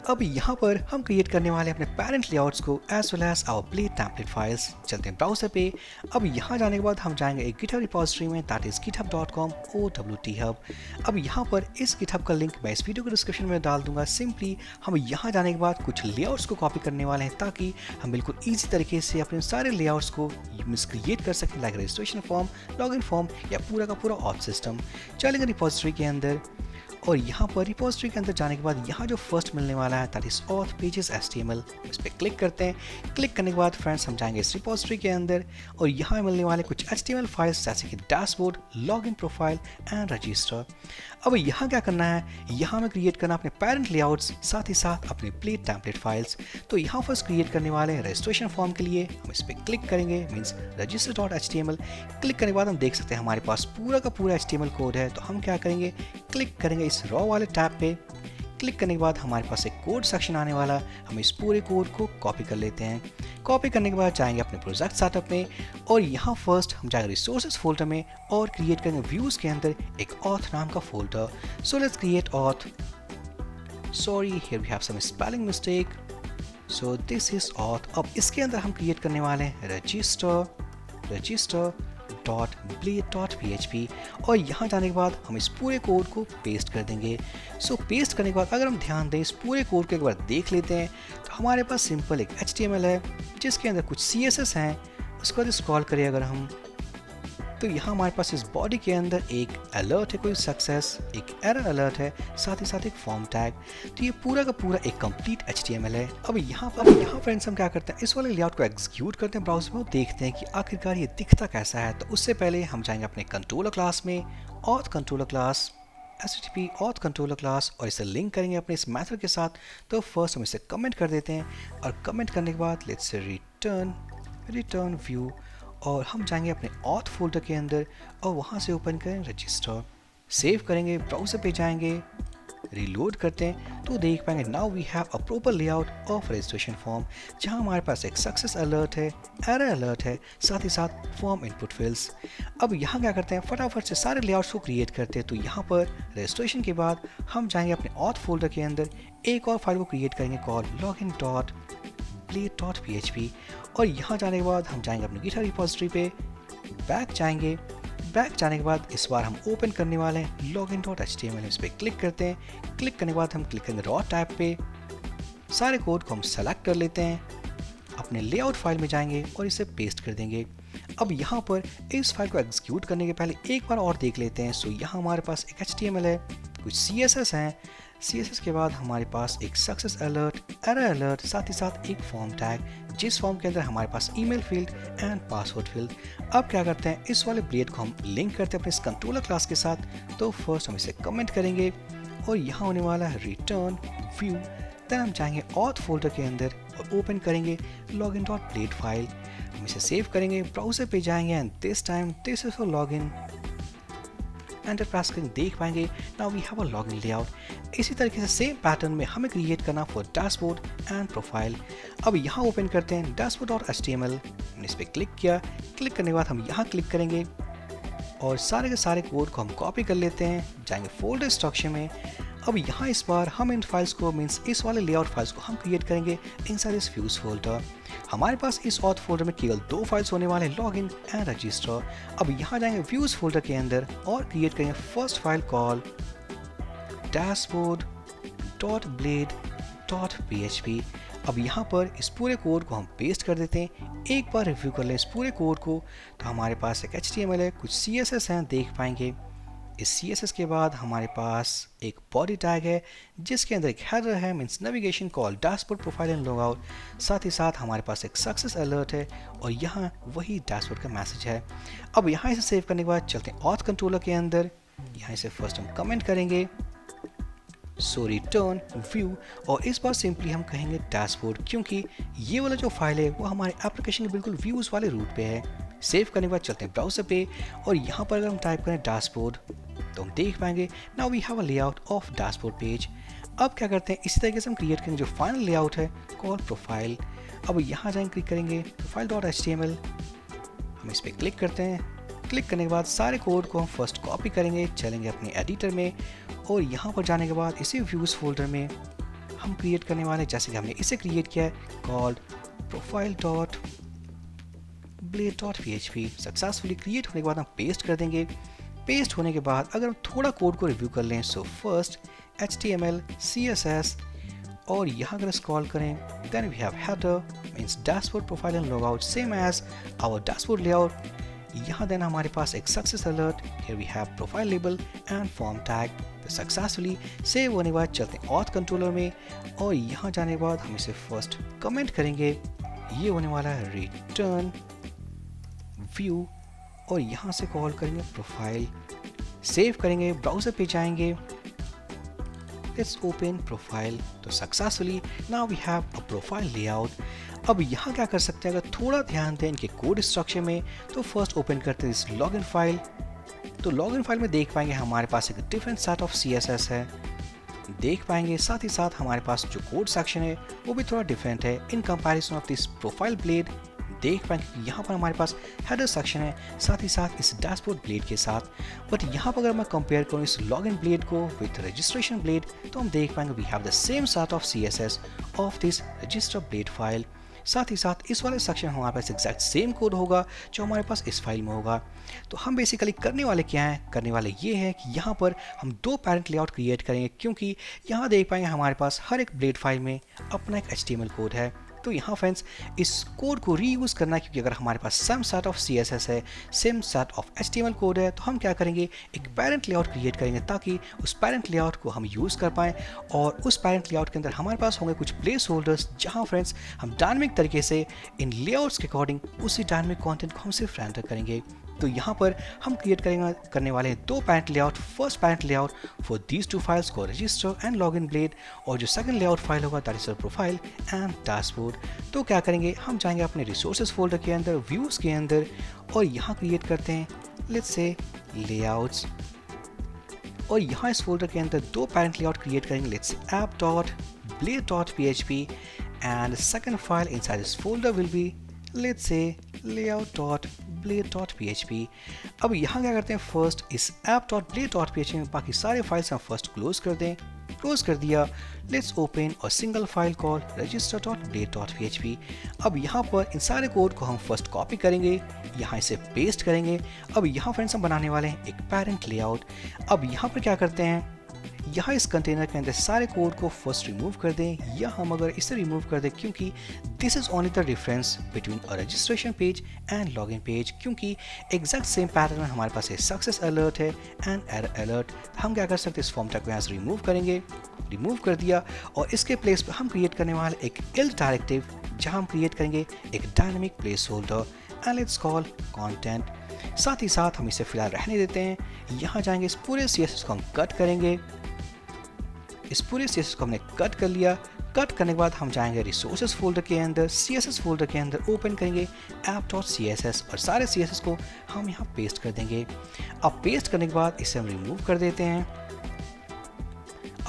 अब यहाँ पर हम क्रिएट करने वाले अपने पेरेंट लेआउट्स को as well as our blade template files. चलते हैं ब्राउजर पे। अब यहाँ जाने के बाद हम जाएंगे एक गिटहब रिपोजिटरी में, that is github.com OWT hub. अब यहाँ पर इस गिटहब का लिंक मैं इस वीडियो के डिस्क्रिप्शन में डाल दूंगा। सिंपली हम यहाँ जाने के बाद कुछ लेआउट्स को कॉपी करने वाले हैं ताकि हम बिल्कुल ईजी तरीके से अपने सारे लेआउट्स को क्रिएट कर सकें, like registration form, login form या पूरा का पूरा ऑथ सिस्टम। चलेंगे रिपोजिटरी के अंदर, और यहाँ पर रिपोजिटरी के अंदर जाने के बाद यहाँ जो फर्स्ट मिलने वाला है that is auth pages HTML, इस पर क्लिक करते हैं। क्लिक करने के बाद फ्रेंड्स हम जाएंगे इस रिपोजिटरी के अंदर, और यहाँ मिलने वाले कुछ HTML फाइल्स जैसे कि dashboard, login profile and register. अब यहाँ क्या करना है, यहाँ में क्रिएट करना अपने पेरेंट लेआउट्स, साथ ही साथ अपने ब्लेड टेम्पलेट फाइल्स। तो यहाँ फर्स्ट क्रिएट करने वाले हैं रजिस्ट्रेशन फॉर्म के लिए, हम इस पर क्लिक करेंगे, मीन्स register.html। क्लिक करने के बाद हम देख सकते हैं हमारे पास पूरा का पूरा HTML कोड है। तो हम क्या करेंगे, क्लिक करेंगे इस रॉ वाले टैब पे। क्लिक करने के बाद हमारे पास एक कोड सेक्शन आने वाला है, हम इस पूरे कोड को कॉपी कर लेते हैं। कॉपी करने के बाद जाएंगे अपने प्रोजेक्ट सेटअप में, और यहाँ फर्स्ट हम जाएंगे रिसोर्सेज फोल्डर में और क्रिएट करेंगे व्यूज़ के अंदर एक ऑथ नाम का folder. So let's create auth, sorry here we have some spelling mistake, so this is auth. अब इसके अंदर हम क्रिएट करने वाले हैं रजिस्टर .blade.php, और यहाँ जाने के बाद हम इस पूरे कोड को पेस्ट कर देंगे। सो पेस्ट करने के बाद अगर हम ध्यान दें इस पूरे कोड को एक बार देख लेते हैं, तो हमारे पास सिंपल एक HTML है जिसके अंदर कुछ CSS हैं, उसके बाद स्क्रॉल करिए अगर हम, तो यहाँ हमारे पास इस बॉडी के अंदर एक अलर्ट है, कोई सक्सेस, एक एरर अलर्ट है, साथ ही साथ एक फॉर्म टैग। तो ये पूरा का पूरा एक कंप्लीट HTML है। अब यहाँ फ्रेंड्स हम क्या करते हैं, इस वाले लेआउट को एग्जीक्यूट करते हैं ब्राउज़र में और देखते हैं कि आखिरकार ये दिखता कैसा है। तो उससे पहले हम जाएंगे अपने कंट्रोलर क्लास में, auth controller class, HTTP auth controller class, और इसे लिंक करेंगे अपने इस मेथड के साथ। तो फर्स्ट हम इसे कमेंट कर देते हैं और कमेंट करने के बाद लेट्स से रिटर्न व्यू, और हम जाएंगे अपने ऑथ फोल्डर के अंदर और वहाँ से ओपन करें रजिस्टर, सेव करेंगे, ब्राउज़र पे जाएंगे, रीलोड करते हैं तो देख पाएंगे now we have a proper layout of registration form, जहाँ हमारे पास एक सक्सेस अलर्ट है, एरर अलर्ट है, साथ ही साथ फॉर्म इनपुट फील्ड्स। अब यहाँ क्या करते हैं, फटाफट से सारे लेआउट्स को क्रिएट करते हैं। तो यहाँ पर रजिस्ट्रेशन के बाद हम जाएंगे अपने ऑथ फोल्डर के अंदर, एक और फाइल को क्रिएट करेंगे कॉल login.blade.php, और यहाँ जाने के बाद हम जाएंगे अपनी गिटहब रिपोजिटरी पे, बैक जाने के बाद इस बार हम ओपन करने वाले हैं login.html। इस पर क्लिक करते हैं, क्लिक करने के बाद हम क्लिक करेंगे रॉ टैब पे, सारे कोड को हम सेलेक्ट कर लेते हैं, अपने लेआउट फाइल में जाएंगे और इसे पेस्ट कर देंगे। अब यहाँ पर इस फाइल को एग्जीक्यूट करने के पहले एक बार और देख लेते हैं। सो यहाँ हमारे पास एक HTML है, कुछ CSS हैं, CSS के बाद हमारे पास एक सक्सेस अलर्ट, एरर अलर्ट, साथ ही साथ एक फॉर्म टैग, जिस फॉर्म के अंदर हमारे पास email field and password field. अब क्या करते हैं, इस वाले ब्लेड को हम लिंक करते हैं अपने इस कंट्रोलर क्लास के साथ। तो फर्स्ट हम इसे कमेंट करेंगे और यहाँ होने वाला है रिटर्न व्यू, देन हम जाएंगे ऑथ फोल्डर के अंदर और ओपन करेंगे login.blade फाइल, हम इसे सेव करेंगे, ब्राउज़र पे जाएंगे and this time this is for login, enter press करेंगे, देख पाएंगे now we have a login layout. इसी तरीके से सेम पैटर्न में हमें क्रिएट करना फॉर डैशबोर्ड एंड प्रोफाइल। अब यहाँ ओपन करते हैं dashboard.html, हमने इस पर क्लिक किया, क्लिक करने के बाद हम यहाँ क्लिक करेंगे और सारे के सारे कोड को हम कॉपी कर लेते हैं, जाएंगे फोल्डर स्ट्रक्चर में। अब यहाँ इस बार हम इन फाइल्स को मीन्स इस वाले लेआउट फाइल्स को हम क्रिएट करेंगे इनसाइड दिस व्यूज फोल्डर। हमारे पास इस ऑथ फोल्डर में केवल 2 फाइल्स होने वाले, लॉगिन एंड रजिस्टर। अब यहाँ जाएंगे व्यूज फोल्डर के अंदर और क्रिएट करेंगे फर्स्ट फाइल कॉल dashboard.blade.php। अब यहाँ पर इस पूरे कोड को हम पेस्ट कर देते हैं, एक बार रिव्यू कर लें इस पूरे कोड को। तो हमारे पास एक HTML है, कुछ CSS हैं, देख पाएंगे। इस CSS के बाद हमारे पास एक बॉडी टैग है जिसके अंदर एक हेडर है, means navigation call dashboard profile and logout, साथ ही साथ हमारे पास एक सक्सेस अलर्ट है और यहाँ वही डैशबोर्ड का मैसेज है। अब यहाँ इसे सेव करने के बाद चलते हैं ऑथ कंट्रोलर के अंदर, यहाँ इसे फर्स्ट हम कमेंट करेंगे, सो रिटर्न व्यू, और इस बार सिंपली हम कहेंगे डैशबोर्ड, क्योंकि ये वाला जो फाइल है वो हमारे एप्लीकेशन के बिल्कुल व्यूज़ वाले रूट पे है। सेव करने के बाद चलते हैं ब्राउज़र पे और यहाँ पर अगर हम टाइप करें डैशबोर्ड तो हम देख पाएंगे now we have a layout of dashboard page. अब क्या करते हैं, इसी तरीके से हम क्रिएट करेंगे जो फाइनल लेआउट है कॉल प्रोफाइल। अब यहाँ जाएंगे, क्लिक करेंगे प्रोफाइल.html, हम इस पर क्लिक करते हैं, क्लिक करने के बाद सारे कोड को हम फर्स्ट कॉपी करेंगे, चलेंगे अपने एडिटर में और यहाँ पर जाने के बाद इसी व्यूज़ फोल्डर में हम क्रिएट करने वाले जैसे कि हमने इसे क्रिएट किया है कॉल्ड profile.blade.php। सक्सेसफुली क्रिएट होने के बाद हम पेस्ट कर देंगे। पेस्ट होने के बाद अगर हम थोड़ा कोड को रिव्यू कर लें, सो फर्स्ट HTML, CSS, और यहाँ अगर स्क्रॉल करें then we have header means dashboard profile and logout same as our dashboard layout. यहाँ देन हमारे पास एक success alert, here we have profile label and form tag. तो सक्सेसफुली सेव होने के बाद चलते हैं ऑथ कंट्रोलर में और यहाँ जाने के बाद हम इसे फर्स्ट कमेंट करेंगे, ये होने वाला है रिटर्न व्यू, और यहाँ से कॉल करेंगे प्रोफाइल, सेव करेंगे, ब्राउज़र पे जाएंगे, लेट्स ओपन प्रोफाइल। तो successfully now we have a profile layout. अब यहाँ क्या कर सकते हैं, अगर थोड़ा ध्यान दें इनके कोड स्ट्रक्चर में, तो फर्स्ट ओपन करते हैं इस लॉगिन फाइल। तो लॉगिन फाइल में देख पाएंगे हमारे पास एक डिफरेंट सेट ऑफ CSS है, देख पाएंगे, साथ ही साथ हमारे पास जो कोड सेक्शन है वो भी थोड़ा डिफरेंट है in comparison of this profile blade. देख पाएंगे कि यहाँ पर हमारे पास हेडर सेक्शन है साथ ही साथ इस डैशबोर्ड ब्लेड के साथ, बट यहाँ पर अगर मैं कंपेयर करूँ इस लॉगिन ब्लेड को विथ रजिस्ट्रेशन ब्लेड तो हम देख पाएंगे we have the same set of CSS of this register blade file. साथ ही साथ इस वाले सेक्शन हमारे पास एग्जैक्ट सेम कोड होगा जो हमारे पास इस फाइल में होगा। तो हम बेसिकली करने वाले क्या हैं, करने वाले ये है कि यहाँ पर हम 2 पैरेंट लेआउट क्रिएट करेंगे, क्योंकि यहाँ देख पाएंगे हमारे पास हर एक ब्लेड फाइल में अपना एक HTML कोड है। तो यहाँ फ्रेंड्स इस कोड को रीयूज़ करना है, क्योंकि अगर हमारे पास सेम सेट ऑफ CSS है, same set of HTML code है, तो हम क्या करेंगे, एक पेरेंट लेआउट क्रिएट करेंगे ताकि उस पेरेंट लेआउट को हम यूज़ कर पाएँ। और उस पेरेंट लेआउट के अंदर हमारे पास होंगे कुछ प्लेस होल्डर्स, जहाँ फ्रेंड्स हम डायनामिक तरीके से इन लेआउट्स के अकॉर्डिंग उसी डायनामिक कंटेंट को हम सिर्फ रेंडर करेंगे। तो यहाँ पर हम क्रिएट करने वाले हैं दो parent layout. First parent layout for these two files को रजिस्टर एंड लॉगिन ब्लेड, और जो सेकंड लेआउट फाइल होगा that is profile and dashboard. तो क्या करेंगे, हम जाएंगे अपने रिसोर्सेज फोल्डर के अंदर, व्यूज़ के अंदर, और यहाँ क्रिएट करते हैं लेट्स से लेआउट्स, और यहाँ इस फोल्डर के अंदर दो पेरेंट लेआउट क्रिएट करेंगे, लेट्स से app.blade.php, and the second file inside this folder will be let's say layout.blade.php। अब यहाँ क्या करते हैं, फर्स्ट इस app.blade.php में बाकी सारे फाइल्स हम फर्स्ट क्लोज कर दें। क्लोज कर दिया, लेट्स ओपन और सिंगल फाइल कॉल register.blade.php। अब यहाँ पर इन सारे कोड को हम फर्स्ट कॉपी करेंगे, यहाँ इसे पेस्ट करेंगे। अब यहाँ फ्रेंड्स हम बनाने वाले हैं एक पेरेंट लेआउट। अब यहाँ पर क्या करते हैं, यहाँ इस कंटेनर के अंदर सारे कोड को फर्स्ट रिमूव कर दें, या हम अगर इसे रिमूव कर दें, क्योंकि this is only the difference between a registration page and login page, क्योंकि एग्जैक्ट सेम पैटर्न में हमारे पास सक्सेस अलर्ट है एंड एरर अलर्ट। हम क्या कर सकते हैं, इस फॉर्म टैग को यहाँ से रिमूव करेंगे, रिमूव कर दिया, और इसके प्लेस पर हम क्रिएट करने वाले एक एल्स डायरेक्टिव, जहाँ हम क्रिएट करेंगे एक dynamic place holder and let's call content. साथ ही साथ हम इसे फिलहाल रहने देते हैं। यहाँ जाएंगे, इस पूरे CSS को हम कट करेंगे, इस पूरे CSS को हमने कट कर लिया। कट करने के बाद हम जाएंगे रिसोर्सेज फोल्डर के अंदर, CSS फोल्डर के अंदर ओपन करेंगे app.css, और सारे CSS को हम यहाँ पेस्ट कर देंगे। अब पेस्ट करने के बाद इसे हम रिमूव कर देते हैं।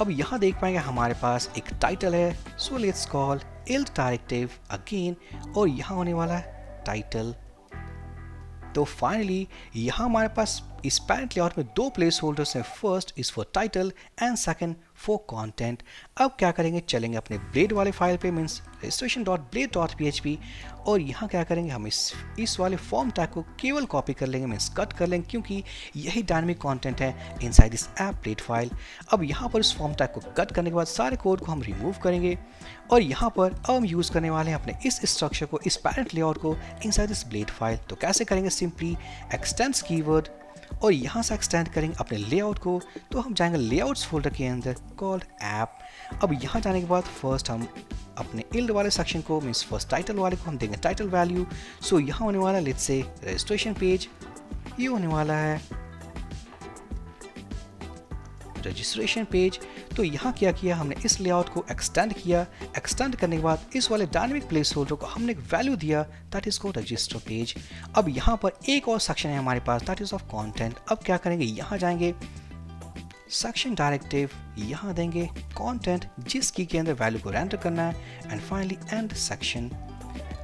अब यहाँ देख पाएंगे हमारे पास एक टाइटल है, so let's call else directive again, और यहाँ होने वाला है टाइटल। तो फाइनली यहाँ हमारे पास इस पेरेंट लेआउट में दो प्लेस होल्डर्स हैं, first is for title and second for content. अब क्या करेंगे, चलेंगे अपने ब्लेड वाले फाइल पे, मीन्स registration.blade.php, और यहाँ क्या करेंगे, हम इस वाले फॉर्म टैग को केवल कॉपी कर लेंगे, मीन्स कट कर लेंगे, क्योंकि यही डायनामिक कंटेंट है inside this app blade file. अब यहाँ पर इस फॉर्म टैग को कट करने के बाद सारे कोड को हम रिमूव करेंगे, और यहाँ पर अब हम यूज़ करने वाले हैं अपने इस स्ट्रक्चर को, इस पेरेंट लेआउट को इनसाइड दिस ब्लेड फाइल। तो कैसे करेंगे, सिंपली एक्सटेंड्स कीवर्ड, और यहाँ से एक्सटेंड करेंगे अपने लेआउट को। तो हम जाएंगे लेआउट्स फोल्डर के अंदर कॉल्ड ऐप। अब यहाँ जाने के बाद फर्स्ट हम अपने इल्ड वाले सेक्शन को, मीन्स फर्स्ट टाइटल वाले को हम देंगे टाइटल वैल्यू। सो यहाँ होने वाला लेट्स से रजिस्ट्रेशन पेज, ये होने वाला है रजिस्ट्रेशन पेज। तो यहाँ क्या किया, हमने इस लेआउट को एक्सटेंड किया। एक्सटेंड करने के बाद इस वाले डायनामिक प्लेस होल्डर को हमने एक वैल्यू दिया, दैट इज को रजिस्टर पेज। अब यहाँ पर एक और सेक्शन है हमारे पास, दैट इज ऑफ कंटेंट। अब क्या करेंगे, यहाँ जाएंगे सेक्शन डायरेक्टिव, यहाँ देंगे कंटेंट जिस की के अंदर वैल्यू को रेंडर करना है, एंड फाइनली एंड सेक्शन।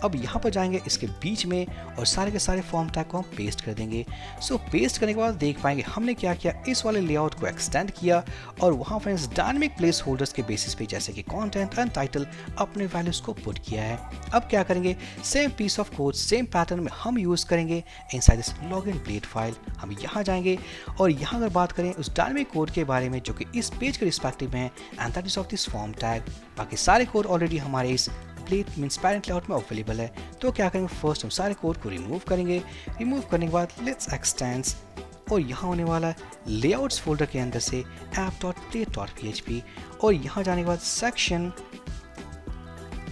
अब यहाँ पर जाएंगे इसके बीच में, और सारे के सारे फॉर्म टैग को हम पेस्ट कर देंगे। सो पेस्ट करने के बाद देख पाएंगे हमने क्या किया, इस वाले लेआउट को एक्सटेंड किया, और वहाँ फ्रेंड्स डायनामिक प्लेस होल्डर्स के बेसिस पे, जैसे कि कंटेंट एंड टाइटल, अपने वैल्यूज को पुट किया है। अब क्या करेंगे, same piece of code same pattern में हम यूज़ करेंगे inside this login blade file. हम यहाँ जाएंगे, और यहाँ अगर बात करें उस डायनामिक कोड के बारे में जो कि इस पेज के रिस्पेक्टिव में है, and that is of this form tag. बाकी सारे कोड ऑलरेडी हमारे इस ब्लेड मीन्स पेरेंट लेआउट में अवेलेबल है। तो क्या करेंगे, फर्स्ट हम सारे कोड को रिमूव करेंगे। रिमूव करने के बाद लेट्स एक्सटेंड्स, और यहाँ होने वाला है लेआउट्स फोल्डर के अंदर से app.blade.php, और यहाँ जाने के बाद सेक्शन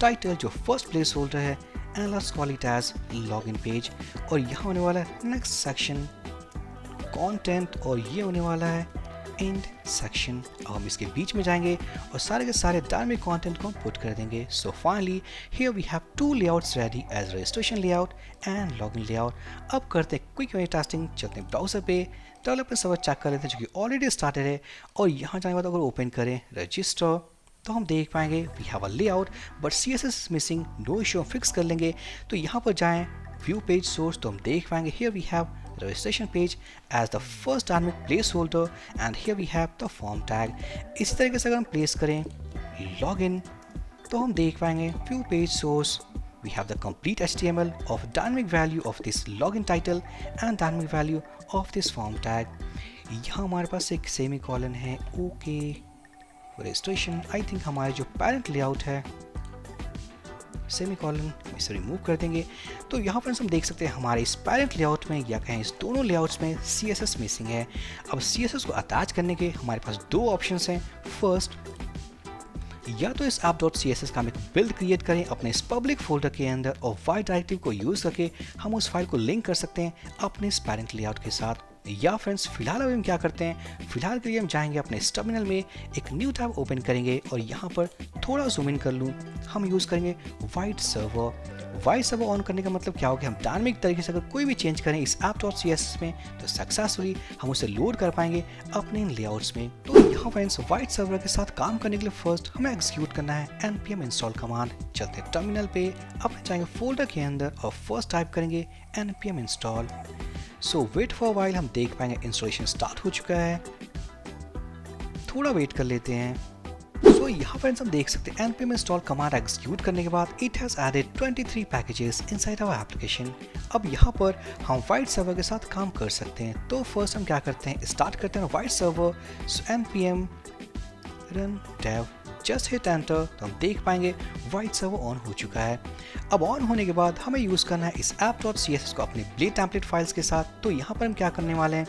टाइटल जो फर्स्ट प्लेस होल्डर है, and let's call it as login page, और यहाँ होने वाला है नेक्स्ट सेक्शन कंटेंट, और ये होने वाला है एंड सेक्शन। अब हम इसके बीच में जाएंगे और सारे के सारे डायनामिक कंटेंट को हम पुट कर देंगे। So finally here we have two layouts ready as registration layout and login layout. अब करते हैं क्विक यूनिट टेस्टिंग, चलते हैं ब्राउजर पे, डेवलपमेंट सर्वर चेक कर लेते हैं जो कि ऑलरेडी स्टार्टेड है, और यहाँ जाने के बाद अगर ओपन करें रजिस्टर, तो हम देख पाएंगे we have a layout but CSS missing, no issue, हम फिक्स कर लेंगे। तो यहाँ पर जाएँ व्यू पेज सोर्स, तो हम देख पाएंगे here we have registration page as the first dynamic placeholder, and here we have the form tag। इसी तरीके से अगर हम प्लेस करें login, तो हम देख पाएंगे view page source, we have the complete HTML of dynamic value of this login title and dynamic value of this form tag। यहाँ हमारे पास एक सेमी कॉलन है, ओके registration, आई थिंक हमारे जो parent layout है सेमी कॉलन इसे remove कर देंगे। तो यहाँ फ्रेंड्स हम देख सकते हैं हमारे इस पेरेंट लेआउट में या कहें इस दोनों लेआउट्स में CSS मिसिंग है। अब CSS को अटैच करने के हमारे पास दो ऑप्शंस हैं। फर्स्ट, या तो इस app.css का हम एक बिल्ड क्रिएट करें अपने इस पब्लिक फोल्डर के अंदर और y डायरेक्टिव को यूज करके हम उस फाइल को लिंक कर सकते हैं अपने इस पेरेंट लेआउट के साथ। या फ्रेंड्स फिलहाल अभी हम क्या करते हैं, फिलहाल के लिए हम जाएंगे अपने इस टर्मिनल में, एक न्यू टैब ओपन करेंगे और यहाँ पर थोड़ा जूम इन कर लूँ, हम यूज़ करेंगे white server. White server on करने का मतलब क्या होगा कि हम डायनामिक तरीके से अगर कोई भी चेंज करें इस app.css में तो सक्सेसफुली हम उसे लोड कर पाएंगे अपने इन लेआउट्स में। तो यहाँ फ्रेंड्स वाइट सर्वर के साथ काम करने के लिए फर्स्ट हमें एग्जीक्यूट करना है npm इंस्टॉल कमांड। चलते टर्मिनल पे, अपने जाएंगे फोल्डर के अंदर और फर्स्ट टाइप करेंगे npm install. So wait for while, हम देख पाएंगे इंस्टॉलेशन स्टार्ट हो चुका है, थोड़ा वेट कर लेते हैं। सो यहाँ फ्रेंड्स हम देख सकते हैं npm इंस्टॉल कमांड एग्जीक्यूट करने के बाद it has added 23 packages inside our application. अब यहाँ पर हम वाइट सर्वर के साथ काम कर सकते हैं। तो फर्स्ट हम क्या करते हैं, स्टार्ट करते हैं वाइट सर्वर। सो npm run dev, just hit enter, तो हम देख पाएंगे वाइट सर्वर ऑन हो चुका है। अब ऑन होने के बाद हमें यूज़ करना है इस app.css को अपने ब्लेड टेम्पलेट फाइल्स के साथ। तो यहाँ पर हम क्या करने वाले हैं,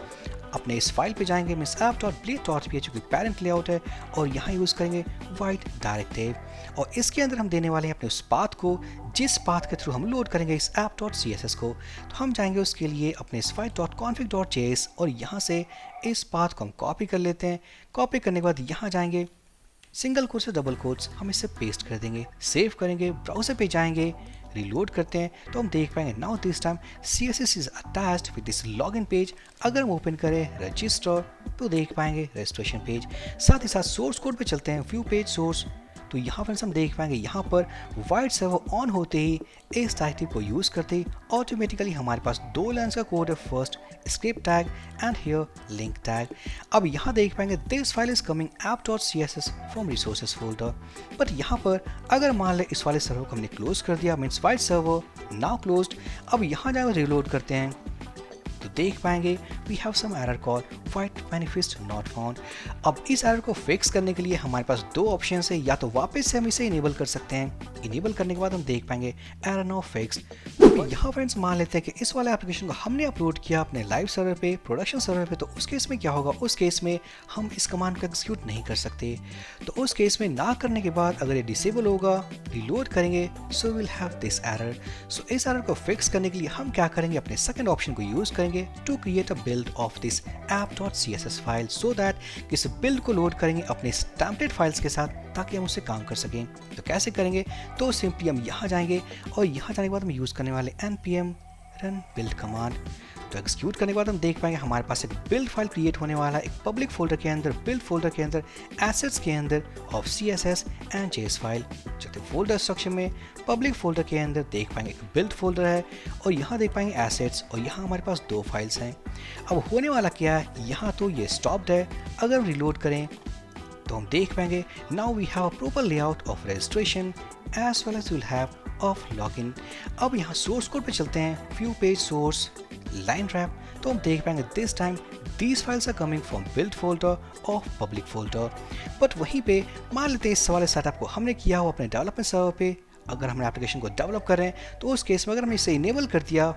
अपने इस फाइल पे जाएंगे मिस app.blade.ph जो कि पेरेंट लेआउट है और यहाँ यूज़ करेंगे वाइट डायरेक्टिव और इसके अंदर हम देने वाले हैं अपने उस पाथ को जिस पाथ के थ्रू हम लोड करेंगे इस app.css को। तो हम जाएंगे उसके लिए अपने इस file.config.js और यहाँ से इस पाथ को हम कॉपी कर लेते हैं। कॉपी करने के बाद यहाँ जाएंगे, सिंगल कोट से डबल कोट्स हम इसे पेस्ट कर देंगे, सेव करेंगे, ब्राउजर पे जाएंगे, रिलोड करते हैं तो हम देख पाएंगे now this time CSS is attached with this login page. अगर हम ओपन करें रजिस्टर तो देख पाएंगे रजिस्ट्रेशन पेज। साथ ही साथ सोर्स कोड पे चलते हैं, व्यू पेज सोर्स। तो यहाँ फ्रेंड्स हम देख पाएंगे यहाँ पर वाइट सर्वर ऑन होते ही इस डायरेक्टिव को यूज़ करते ही ऑटोमेटिकली हमारे पास दो लाइन्स का कोड है, first script tag and here link tag. अब यहाँ देख पाएंगे this file is coming app.css from resources folder. But यहाँ पर अगर मान ले इस वाले सर्वर को हमने क्लोज कर दिया, means Vite server now closed. अब यहाँ जाकर रिलोड करते हैं तो देख पाएंगे we have some error call Vite manifest not found. अब इस एरर को फिक्स करने के लिए हमारे पास दो ऑप्शन है, या तो वापस से हम इसे इनेबल कर सकते हैं, इनेबल करने के बाद हम देख पाएंगे एरर नाउ फिक्स। तो यहाँ फ्रेंड्स मान लेते हैं कि इस वाले एप्लीकेशन को हमने अपलोड किया अपने लाइव सर्वर पे, प्रोडक्शन सर्वर पे, तो उस केस में क्या होगा, उस केस में हम इस कमांड को एग्जीक्यूट नहीं कर सकते। तो उस केस में ना करने के बाद अगर ये डिसेबल होगा, रिलोड करेंगे, so will have this error. So इस एरर को फिक्स करने के लिए हम क्या करेंगे, अपने सेकंड ऑप्शन को यूज करेंगे to create a build of this app.css file so that इस बिल्ड को लोड करेंगे अपने टेम्पलेट फाइल्स के साथ ताकि हम उससे काम कर सकें। तो कैसे करेंगे, तो सिंपली हम यहाँ जाएंगे और यहाँ जाने के बाद हम यूज़ करने वाले npm run build कमांड। तो एग्जीक्यूट करने के बाद हम देख पाएंगे हमारे पास एक बिल्ड फाइल क्रिएट होने वाला है, एक पब्लिक फोल्डर के अंदर, बिल्ड फोल्डर के अंदर, एसेट्स के अंदर of CSS and JS file. चलते फोल्डर स्ट्रक्चर में, पब्लिक फोल्डर के अंदर देख पाएंगे एक बिल्ड फोल्डर है और यहाँ देख पाएंगे एसेट्स और यहाँ हमारे पास दो फाइल्स हैं। अब होने वाला क्या है, यहाँ तो ये स्टॉप्ड है, अगर हम रिलोड करें तो हम देख पाएंगे now we have a proper layout of registration as well as we'll have of login. अब यहाँ सोर्स कोड पे चलते हैं, view page source line wrap, तो हम देख पाएंगे this time these files are coming from build folder of public folder। But वहीं पे मान लेते हैं इस वाले सेटअप को हमने किया हो अपने डेवलपमेंट सर्वर पे। अगर हमने एप्लीकेशन को डेवलप कर रहे हैं तो उस केस में अगर हमने इसे इनेबल कर दिया,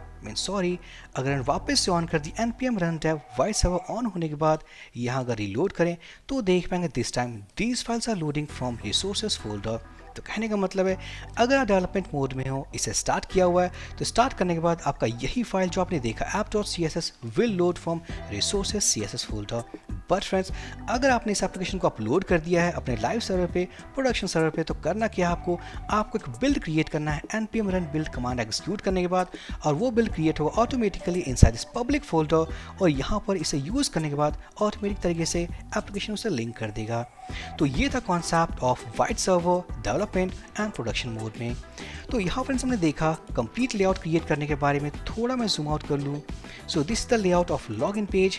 अगर हम वापस से ऑन कर दी npm run dev white server on होने के बाद यहाँ अगर रिलोड करें तो देख पाएंगे this time these files are loading from resources folder। तो कहने का मतलब है अगर आप डेवलपमेंट मोड में हो, इसे स्टार्ट किया हुआ है, तो स्टार्ट करने के बाद आपका यही फाइल जो आपने देखा app.css will load from resources CSS folder. But friends अगर आपने इस एप्लीकेशन को अपलोड कर दिया है अपने लाइव सर्वर पे, प्रोडक्शन सर्वर पे, तो करना क्या है, आपको एक बिल्ड क्रिएट करना है npm run build command execute करने के बाद, और वो बिल्ड क्रिएट होगा automatically inside this public folder और यहाँ पर इसे यूज़ करने के बाद ऑटोमेटिक तरीके से एप्लीकेशन उसे लिंक कर देगा। तो ये था concept of white server development and production mode में। तो यहाँ फ्रेंड्स हमने देखा कंप्लीट लेआउट क्रिएट करने के बारे में। थोड़ा मैं जूम आउट कर लूँ। सो this is the layout of log n page,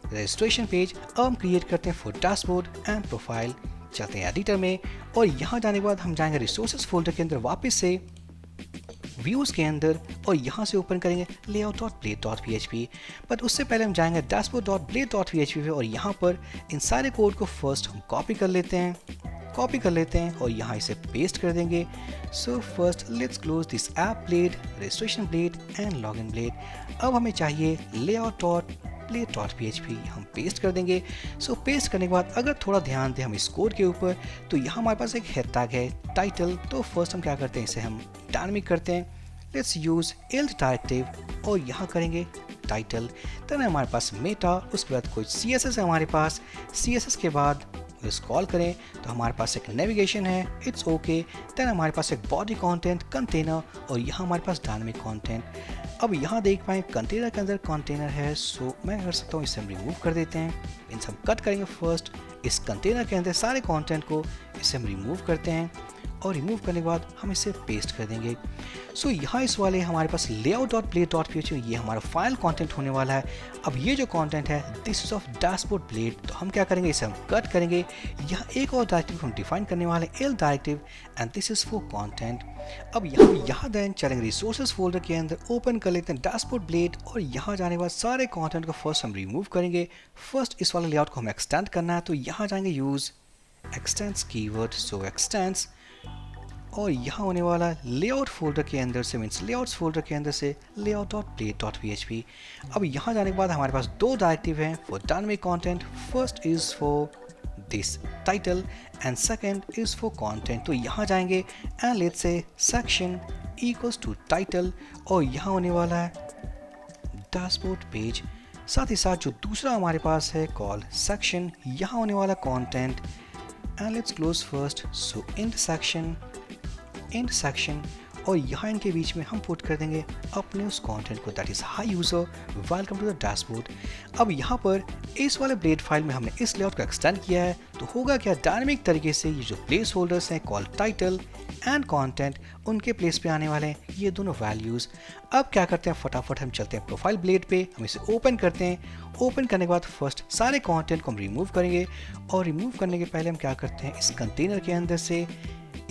registration page. अब हम क्रिएट करते हैं फॉर डैशबोर्ड एंड प्रोफाइल। चलते हैं एडिटर में और यहाँ जाने के बाद हम जाएंगे रिसोर्सेज फोल्डर के अंदर, वापस से व्यूज़ के अंदर और यहाँ से ओपन करेंगे layout.blade.php। बट उससे पहले हम जाएंगे dashboard.blade.php पे और यहाँ पर इन सारे कोड को फर्स्ट हम कॉपी कर लेते हैं और यहाँ इसे पेस्ट कर देंगे। So first let's close this app blade, registration blade and login blade. अब हमें चाहिए layout.blade.php, हम पेस्ट कर देंगे। सो पेस्ट करने के बाद अगर थोड़ा ध्यान दें हम इस कोड के ऊपर, तो यहाँ हमारे पास एक हेड टैग है टाइटल। तो फर्स्ट हम क्या करते हैं, इसे हम डायनामिक करते हैं। लेट्स यूज eld डायरेक्टिव और यहाँ करेंगे टाइटल। देन हमारे पास मेटा, उसके बाद कुछ CSS है हमारे पास। CSS के बाद स्क्रॉल करें तो हमारे पास एक नेविगेशन है, इट्स ओके। देन हमारे पास एक बॉडी कंटेंट, कंटेनर और यहाँ हमारे पास डायनामिक कंटेंट। अब यहाँ देख पाएँ कंटेनर के अंदर कंटेनर है, सो मैं कर सकता हूँ इसे हम रिमूव कर देते हैं। इन सब कट करेंगे फर्स्ट, इस कंटेनर के अंदर सारे कंटेंट को इसे हम रिमूव करते हैं और रिमूव करने के बाद हम इसे पेस्ट कर देंगे। सो यहाँ इस वाले हमारे पास layout.blade.php ये हमारा फाइल कंटेंट होने वाला है। अब ये जो कंटेंट है this is of dashboard blade, तो हम क्या करेंगे, इसे हम कट करेंगे। यहाँ एक और डायरेक्टिव हम डिफाइन करने वाले eld directive and this is for content. अब यहाँ देन चलेंगे रिसोर्सेज फोल्डर के अंदर, ओपन कर लेते हैं डैशबोर्ड ब्लेड और यहाँ जाने के बाद सारे कंटेंट को फर्स्ट हम रिमूव करेंगे। फर्स्ट इस वाले लेआउट को हम एक्सटेंड करना है, तो यहाँ जाएंगे यूज एक्सटेंड्स कीवर्ड, सो एक्सटेंड्स और यहाँ होने वाला लेआउट फोल्डर के अंदर से मीन्स लेआउट्स फोल्डर के अंदर से layout.blade.php। अब यहाँ जाने के बाद हमारे पास दो डायरेक्टिव हैं for dynamic content. First is for this title and second is for content. तो यहाँ जाएंगे and let's say section equals to title और यहाँ होने वाला है डैशबोर्ड पेज। साथ ही साथ जो दूसरा हमारे पास है कॉल सेक्शन, यहाँ होने वाला content and let's close first, so end section और यहाँ इनके बीच में हम पुट कर देंगे अपने उस कंटेंट को, that is hi user welcome to the dashboard. अब यहाँ पर इस वाले ब्लेड फाइल में हमने इस लेआउट को एक्सटेंड किया है, तो होगा क्या, डायनामिक तरीके से ये जो प्लेस होल्डर्स हैं कॉल टाइटल एंड कंटेंट, उनके प्लेस पे आने वाले हैं ये दोनों वैल्यूज़। अब क्या करते हैं, फटाफट हम चलते हैं प्रोफाइल ब्लेड पे, हम इसे ओपन करते हैं। ओपन करने के बाद फर्स्ट सारे कंटेंट को हम रिमूव करेंगे और रिमूव करने के पहले हम क्या करते हैं, इस कंटेनर के अंदर से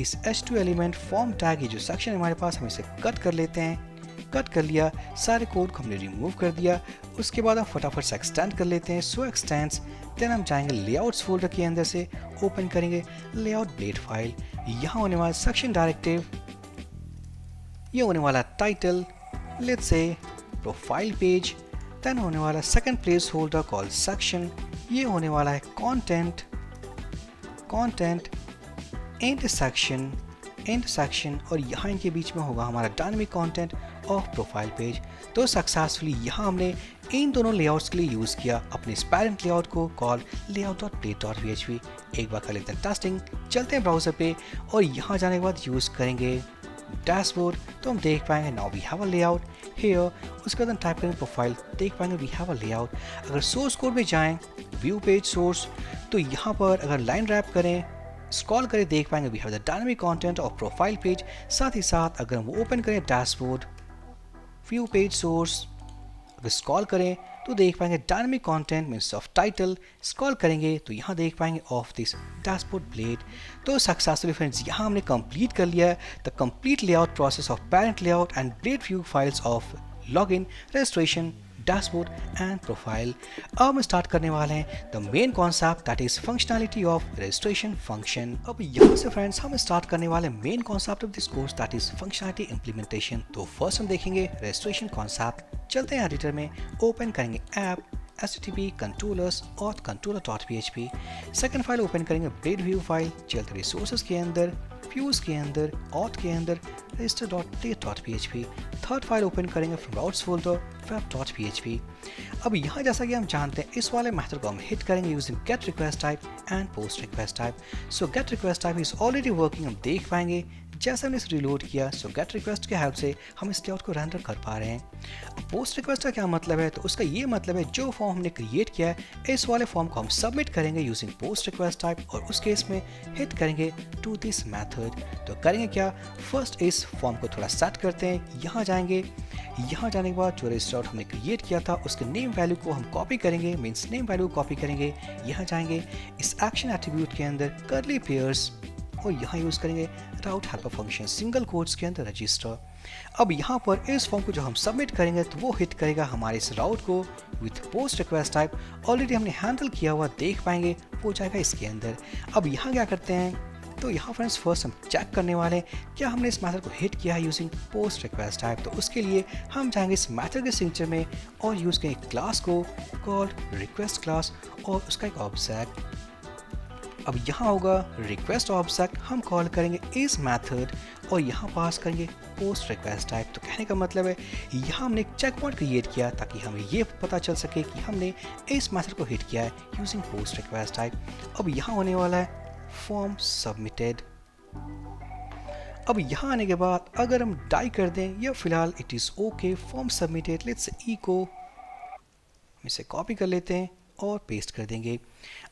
इस h2 एलिमेंट फॉर्म टैग, ये जो सेक्शन है हमारे पास, हम इसे कट कर लेते हैं। कट कर लिया, सारे कोड को हमने रिमूव कर दिया। उसके बाद हम फटाफट से एक्सटेंड कर लेते हैं, सो एक्सटेंड्स। देन हम जाएंगे लेआउट्स फोल्डर के अंदर से, ओपन करेंगे लेआउट ब्लेड फाइल। यहाँ होने वाला सेक्शन डायरेक्टिव, ये होने वाला title, let's say profile page. Then होने वाला second place holder call section, ये होने वाला है कंटेंट एंड सेक्शन और यहाँ इनके बीच में होगा हमारा dynamic content of profile page. तो सक्सेसफुली यहाँ हमने इन दोनों लेआउट्स के लिए यूज़ किया अपने इस पेरेंट लेआउट को कॉल layout.blade.php। एक बार कर लेते हैं टेस्टिंग, चलते हैं ब्राउज़र पे और यहाँ जाने के बाद यूज़ करेंगे डैशबोर्ड, तो हम देख पाएंगे now we have a layout here. उसके बाद हम टाइप करेंगे प्रोफाइल, देख पाएंगे वी हैव अ लेआउट। अगर सोर्स कोड में जाएँ व्यू पेज सोर्स, तो यहाँ पर अगर लाइन रैप करें, स्क्रॉल करें, देख पाएंगे we have the dynamic content of profile page. साथ ही साथ अगर हम ओपन करें डैशबोर्ड व्यू पेज सोर्स, अगर स्क्रॉल करें तो देख पाएंगे dynamic content means of title. Scroll करेंगे तो यहाँ देख पाएंगे ऑफ दिस डैशबोर्ड ब्लेड। तो सक्सेसफुली फ्रेंड्स यहाँ हमने कंप्लीट कर लिया है the complete layout process of parent layout and blade view files of login, registration, dashboard and profile. अब हम स्टार्ट करने वाले हैं the main concept that is functionality of registration function. अब यहाँ से फ्रेंड्स हम स्टार्ट करने वाले main concept of this course that is functionality implementation. तो फर्स्ट हम देखेंगे रजिस्ट्रेशन कॉन्सेप्ट। चलते हैं एडिटर में, ओपन करेंगे ऐप http controllers और controller.php। सेकंड फाइल ओपन करेंगे ब्लेड व्यू फाइल, चलते रिसोर्सेज के अंदर, व्यूज के अंदर, ऑथ के अंदर register.blade.php। थर्ड फाइल ओपन करेंगे फ्रॉम राउट्स फोल्डर web.php। अब यहाँ जैसा कि हम जानते हैं इस वाले मेथड को हम हिट करेंगे using gate request type and post request type. So gate request type is already working, हम देख पाएंगे जैसे हमने इसे रिलोड किया। सो गेट रिक्वेस्ट के हेल्प से हम इस लेआउट को रेंडर कर पा रहे हैं। पोस्ट रिक्वेस्ट का क्या मतलब है, तो उसका ये मतलब है जो फॉर्म हमने क्रिएट किया है इस वाले फॉर्म को हम सबमिट करेंगे यूजिंग पोस्ट रिक्वेस्ट टाइप और उस केस में हिट करेंगे टू दिस मेथड। तो करेंगे क्या, फर्स्ट इस फॉर्म को थोड़ा सेट करते हैं, यहाँ जाएंगे। यहाँ जाने के बाद जो रजिस्टर हमने क्रिएट किया था उसके नेम वैल्यू को हम कॉपी करेंगे, मीन्स नेम वैल्यू कॉपी करेंगे। यहाँ जाएंगे इस एक्शन एट्रीब्यूट के अंदर कर्ली पेयर्स और यहाँ यूज़ करेंगे राउट हेल्पर फंक्शन सिंगल कोट्स के अंदर रजिस्टर। अब यहाँ पर इस फॉर्म को जो हम सबमिट करेंगे तो वो हिट करेगा हमारे इस राउट को with post request type. Already हमने हैंडल किया हुआ देख पाएंगे, वो जाएगा इसके अंदर। अब यहाँ क्या करते हैं, तो यहाँ फ्रेंड्स फर्स्ट हम चेक करने वाले हैं क्या हमने इस मेथड को हिट किया है यूजिंग पोस्ट रिक्वेस्ट टाइप। तो उसके लिए हम जाएंगे इस मेथड के सिग्नेचर में और यूज करेंगे क्लास को कॉल्ड रिक्वेस्ट क्लास और उसका एक ऑब्जेक्ट। अब यहाँ होगा रिक्वेस्ट ऑब्जेक्ट, हम कॉल करेंगे इस मेथड और यहाँ पास करेंगे पोस्ट रिक्वेस्ट टाइप। तो कहने का मतलब है यहाँ हमने एक चेक पॉइंट क्रिएट किया ताकि हमें ये पता चल सके कि हमने इस मेथड को हिट किया है यूजिंग पोस्ट रिक्वेस्ट टाइप। अब यहाँ होने वाला है फॉर्म सबमिटेड। अब यहाँ आने के बाद अगर हम डाई कर दें या फिलहाल it is okay form submitted, let's ई को हम इसे कॉपी कर लेते हैं और पेस्ट कर देंगे।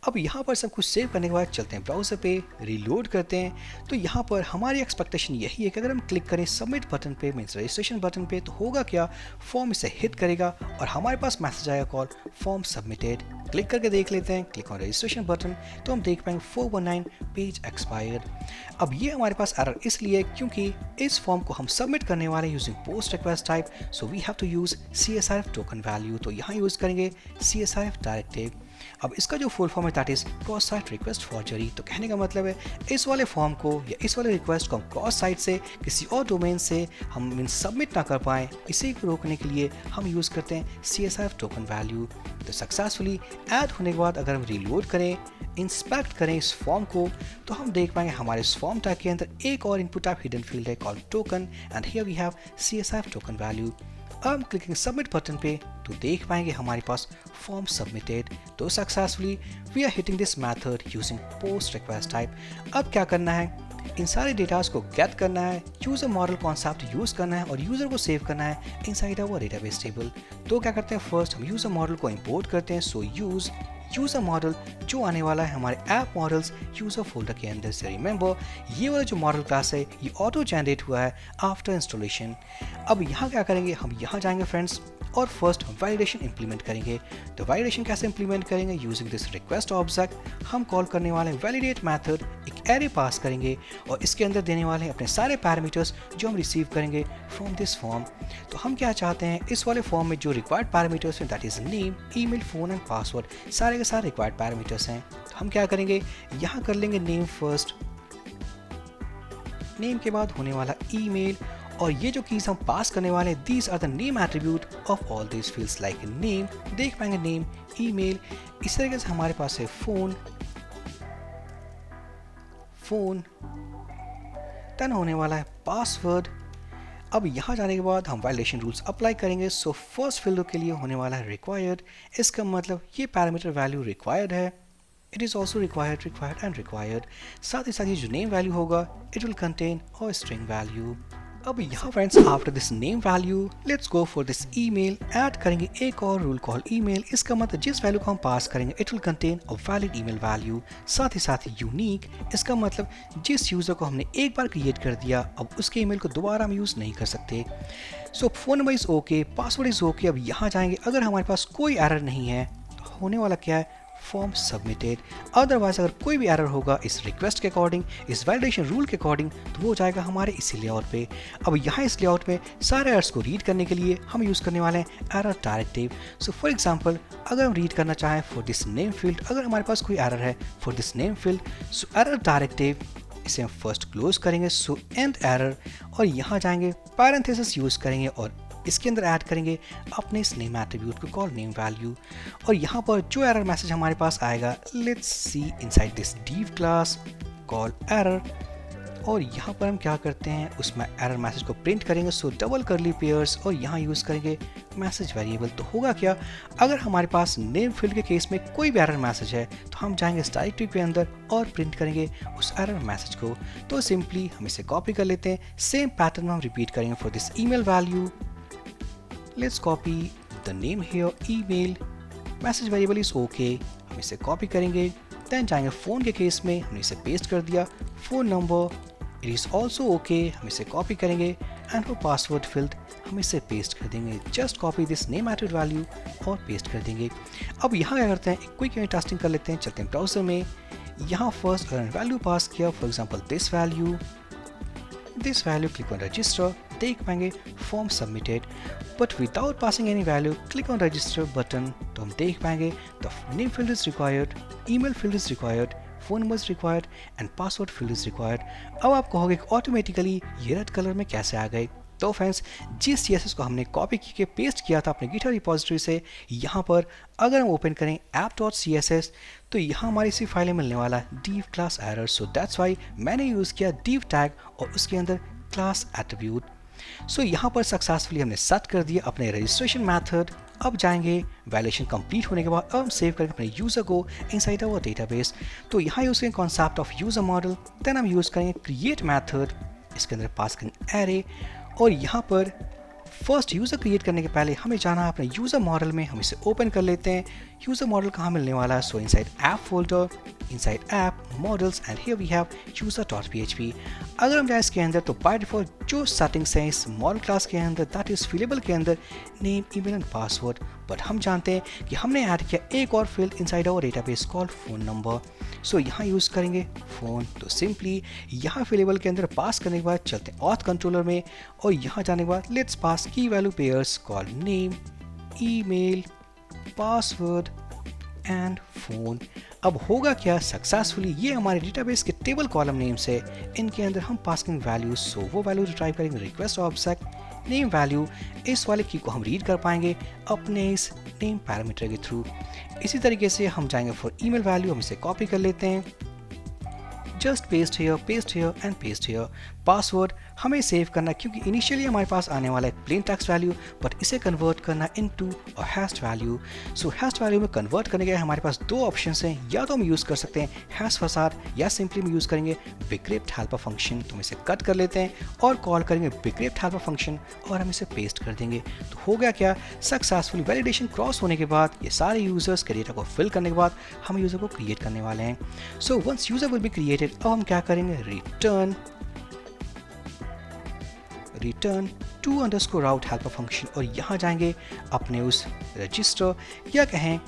अब यहाँ पर सब कुछ सेव करने के बाद चलते हैं ब्राउज़र पे, रीलोड करते हैं। तो यहाँ पर हमारी एक्सपेक्टेशन यही है कि अगर हम क्लिक करें सबमिट बटन पे मीन्स रजिस्ट्रेशन बटन पे तो होगा क्या, फॉर्म इसे हिट करेगा और हमारे पास मैसेज आएगा कॉल फॉर्म सबमिटेड। क्लिक करके देख लेते हैं, क्लिक ऑन रजिस्ट्रेशन बटन, तो हम देख पाएंगे 419 पेज एक्सपायर्ड। अब ये हमारे पास एरर इसलिए क्योंकि इस फॉर्म को हम सबमिट करने वाले हैं using post request type, so we have to use CSRF token value. तो यहाँ यूज करेंगे CSRF डायरेक्टिव। अब इसका जो फुल फॉर्म है that is cross site request forgery. तो कहने का मतलब है इस वाले फॉर्म को या इस वाले रिक्वेस्ट को हम क्रॉस साइट से किसी और डोमेन से हम मीन्स सबमिट ना कर पाएँ, इसी को रोकने के लिए हम यूज़ करते हैं CSRF टोकन वैल्यू। तो सक्सेसफुली ऐड होने के बाद अगर हम रीलोड करें, इंस्पेक्ट करें इस फॉर्म को, तो हम देख पाएंगे हमारे इस फॉर्म टैग के अंदर एक और इनपुट टाइप हिडन फील्ड है called token and here we have CSRF token value. अब हम क्लिकिंग सबमिट बटन पे तो देख पाएंगे हमारे पास फॉर्म सबमिटेड। तो successfully we are hitting this method using post request type. अब क्या करना है, इन सारे डेटास को गेट करना है, यूजर मॉडल कॉन्सेप्ट यूज करना है और यूजर को सेव करना है इनसाइड आवर डेटाबेस टेबल। तो क्या करते हैं, फर्स्ट हम यूजर मॉडल को इंपोर्ट करते हैं। सो यूज यूजर मॉडल जो आने वाला है हमारे ऐप मॉडल्स यूजर फोल्डर के अंदर से। रिमेंबर ये वाला जो मॉडल क्लास है ये ऑटो जनरेट हुआ है आफ्टर इंस्टॉलेशन। अब यहाँ क्या करेंगे, हम यहाँ जाएंगे फ्रेंड्स और फर्स्ट वैलिडेशन इंप्लीमेंट करेंगे। तो वैलिडेशन कैसे इंप्लीमेंट करेंगे, यूजिंग दिस रिक्वेस्ट ऑब्जेक्ट हम कॉल करने वाले वैलिडेट मेथड, एक एरे पास करेंगे और इसके अंदर देने वाले हैं अपने सारे पैरामीटर्स जो हम रिसीव करेंगे फ्रॉम दिस फॉर्म। तो हम क्या चाहते हैं, इस वाले फॉर्म में जो रिक्वायर्ड पैरामीटर्स हैं that is name, email, phone and password, सारे के सारे रिक्वायर्ड पैरामीटर्स हैं। तो हम क्या करेंगे, यहाँ कर लेंगे नेम फर्स्ट, नेम के बाद होने वाला ईमेल और ये जो कीज हम पास करने वाले हैं these are the name attribute of all this fields like name, देख पाएंगे नेम, ईमेल, इस तरीके से हमारे पास है फोन, देन होने वाला है पासवर्ड। अब यहाँ जाने के बाद हम वैलिडेशन रूल्स अप्लाई करेंगे। सो फर्स्ट फील्ड के लिए होने वाला है रिक्वायर्ड, इसका मतलब ये पैरामीटर वैल्यू रिक्वायर्ड है, it is also required, required and required. साथ ही साथ ये जो नेम वैल्यू होगा इट विल कंटेन और स्ट्रिंग वैल्यू। अब यहाँ friends after this name value let's go for this email, add करेंगे एक और रूल कॉल ईमेल। इसका मतलब जिस वैल्यू को हम पास करेंगे it will contain a valid email value. साथ ही साथ यूनिक, इसका मतलब जिस यूज़र को हमने एक बार क्रिएट कर दिया अब उसके ईमेल को दोबारा हम यूज़ नहीं कर सकते। So phone number is okay, password is okay. अब यहाँ जाएंगे, अगर हमारे पास कोई एरर नहीं है तो होने वाला क्या है, फॉर्म सबमिटेड। अदरवाइज अगर कोई भी एरर होगा इस रिक्वेस्ट के अकॉर्डिंग, इस वैलिडेशन रूल के अकॉर्डिंग, तो वो जाएगा हमारे इसी लेआउट पे। अब यहाँ इस लेआउट में सारे एरर्स को रीड करने के लिए हम यूज़ करने वाले हैं error directive. So for example अगर हम रीड करना चाहें फॉर दिस नेम फील्ड, अगर हमारे पास कोई एरर है for this name field, so error directive इसे हम फर्स्ट क्लोज करेंगे, सो एंड एरर, और यहाँ जाएंगे पैरेंथेसिस यूज़ करेंगे और इसके अंदर ऐड करेंगे अपने इस नेम एट्रीब्यूट को कॉल नेम वैल्यू। और यहाँ पर जो एरर मैसेज हमारे पास आएगा, let's see inside this div class call error, और यहाँ पर हम क्या करते हैं, उसमें एरर मैसेज को प्रिंट करेंगे। सो डबल करली पेयर्स और यहाँ यूज़ करेंगे मैसेज वेरिएबल। तो होगा क्या, अगर हमारे पास नेम फील्ड के केस में कोई भी एरर मैसेज है तो हम जाएंगे इस डायरेक्टरी के अंदर और प्रिंट करेंगे उस एरर मैसेज को। तो सिंपली हम इसे कॉपी कर लेते हैं, सेम पैटर्न में हम रिपीट करेंगे for this email value. Let's copy the name here, email, message variable is okay, हम इसे कॉपी करेंगे। देन जाएंगे फ़ोन के केस में, हमने इसे पेस्ट कर दिया, phone number it is also okay, हम इसे कॉपी करेंगे एंड वो पासवर्ड फील्ड हम इसे पेस्ट कर देंगे। Just copy this name attribute value और पेस्ट कर देंगे। अब यहाँ क्या करते हैं, एक क्विक यूनिट टेस्टिंग कर लेते हैं। चलते हैं ब्राउज़र में, यहाँ फर्स्ट अगर वैल्यू पास किया for example this value, click on register, देख पाएंगे form submitted, but without passing any value click on register button तो हम देख पाएंगे the name field is required, email field is required, phone number is required and password field is required. अब आप कहोगे automatically ये रेड कलर में कैसे आ गए? तो फ्रेंड्स, जिस CSS को हमने कॉपी की पेस्ट किया था अपने गिटहब रिपोजिटरी से, यहाँ पर अगर हम ओपन करें app.css तो यहाँ हमारी इसी फाइल में मिलने वाला है div class error। So that's why मैंने यूज़ किया div टैग और उसके अंदर क्लास एट्रीब्यूट। सो यहाँ पर सक्सेसफुली हमने सेट कर दिया अपने रजिस्ट्रेशन मेथड। अब जाएंगे वैलिडेशन कंप्लीट होने के बाद, अब हम सेव करेंगे अपने यूज़र को इनसाइड आवर डेटाबेस। तो यहाँ यूज़ करेंगे concept of user model, then हम यूज़ करेंगे क्रिएट मेथड, इसके अंदर पास करेंगे एरे, और यहाँ पर फर्स्ट यूज़र क्रिएट करने के पहले हमें जाना है अपने यूज़र मॉडल में, हम इसे ओपन कर लेते हैं। यूज़र मॉडल कहाँ मिलने वाला है? So inside app folder, inside app models and here we have user.php। अगर हम जाए इसके अंदर तो बाय डिफॉल्ट जो सेटिंग्स हैं इस मॉडल क्लास के अंदर, दैट इज फिलेबल के अंदर name, email and password, but हम जानते हैं कि हमने ऐड किया एक और field inside our database called phone number. So यहाँ यूज़ करेंगे फ़ोन, तो सिंपली यहाँ फिलेबल के अंदर पास करने के बाद चलते हैं ऑथ कंट्रोलर में, और यहाँ जाने के बाद लेट्स पास की value pairs called name, email, password and phone. अब होगा क्या? सक्सेसफुली ये हमारे डेटाबेस के टेबल कॉलम नेम से इनके अंदर हम पास करेंगे वैल्यूज। सो वो वैल्यू रिट्राइव करेंगे रिक्वेस्ट ऑब्जेक्ट नेम वैल्यू, इस वाले की को हम रीड कर पाएंगे अपने इस नेम पैरामीटर के थ्रू। इसी तरीके से हम जाएंगे फॉर ईमेल वैल्यू, हम इसे कॉपी कर लेते हैं, just paste here and paste here. Password हमें सेव करना क्योंकि इनिशियली हमारे पास आने वाला है प्लेन टेक्स्ट वैल्यू, बट इसे कन्वर्ट करना into a hashed value. So hashed value में कन्वर्ट करने के हमारे पास दो ऑप्शंस हैं, या तो हम यूज़ कर सकते हैं हैश फसाद, या सिंपली हम यूज़ करेंगे बिगक्रिप्ट हेल्पर फंक्शन। तो हम इसे कट कर लेते हैं और कॉल करेंगे बिगक्रिप्ट हेल्पर फंक्शन और हम इसे पेस्ट कर देंगे। तो हो गया क्या? सक्सेसफुल वैलिडेशन क्रॉस होने के बाद ये सारे यूजर्स के डेटा को फिल करने के बाद हम यूज़र को क्रिएट करने वाले हैं। So once user will be created, अब हम क्या करेंगे? Return to underscore out helper function, और यहाँ जाएंगे अपने उस रजिस्टर, या कहें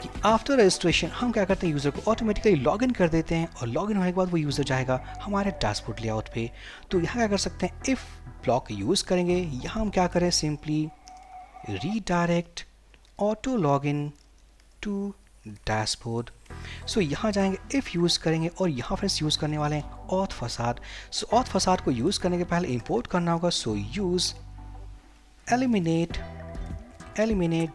कि आफ्टर रजिस्ट्रेशन हम क्या करते हैं यूज़र को ऑटोमेटिकली लॉग इन कर देते हैं, और लॉग इन होने के बाद वो यूज़र जाएगा हमारे डैशबोर्ड लेआउट पे। तो यहाँ क्या कर सकते हैं? इफ़ ब्लॉक यूज़ करेंगे, यहाँ हम क्या करें? Simply redirect auto log in to dashboard. So यहाँ जाएंगे इफ़ यूज़ करेंगे, और यहाँ फ्रेंड्स यूज़ करने वाले हैं ऑथ फसाद। सो ऑथ फसाद को यूज़ करने के पहले इंपोर्ट करना होगा। So use Illuminate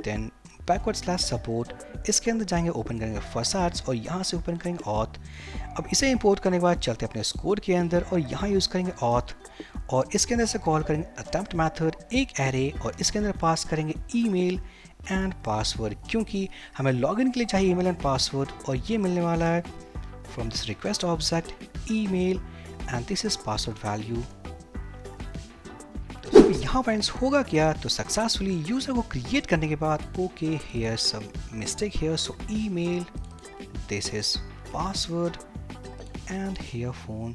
then backward slash support, इसके अंदर जाएंगे ओपन करेंगे फसाड्स और यहाँ से ओपन करेंगे ऑथ। अब इसे इंपोर्ट करने के बाद चलते हैं अपने स्कोर के अंदर और यहाँ यूज़ करेंगे ऑथ, और इसके अंदर से कॉल करेंगे अटेम्प्ट मेथड, एक एरे, और इसके अंदर पास करेंगे ईमेल एंड पासवर्ड, क्योंकि हमें लॉगिन के लिए चाहिए ईमेल एंड पासवर्ड, और ये मिलने वाला है from this request object email and this is password value. तो यहाँ फ्रेंड्स होगा क्या? तो सक्सेसफुली यूज़र को क्रिएट करने के बाद okay here some mistake here, so email, this is password and here phone.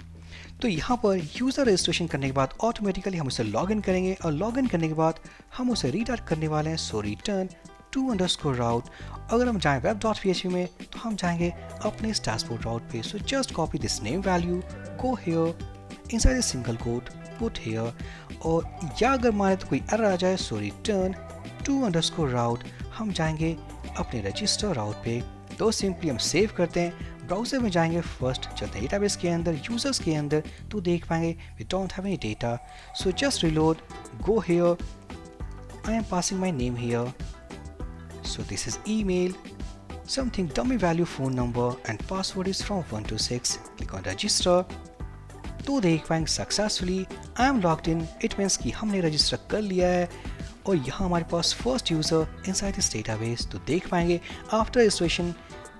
तो यहाँ पर यूज़र रजिस्ट्रेशन करने के बाद ऑटोमेटिकली हम उसे लॉगिन करेंगे, और लॉगिन करने के बाद हम उसे रीडायरेक्ट करने वाले हैं। सो रिटर्न टू अंडरस्कोर राउट। अगर हम जाएँ web.php में तो हम जाएंगे अपने इस डैशबोर्ड राउट पे। So just copy this name value, go here inside a single quote, put here, और या अगर माने तो कोई एरर आ जाए, सो रिटर्न टू अंडरस्कोर राउट। हम जाएंगे अपने रजिस्टर राउट पे। तो सिंपली हम सेव करते हैं, ब्राउज़र में जाएंगे, फर्स्ट चलते हैं डेटाबेस के अंदर, यूजर्स के अंदर, तो देख पाएंगे we don't have any data. So just reload, go here, I am passing my name here, so this is email, something dummy value phone number and password is from 1 to 6, click on register. तो देख पाएंगे successfully I am logged in, it means कि हमने register कर लिया है, और यहाँ हमारे पास first user inside this database. तो देख पाएंगे after registration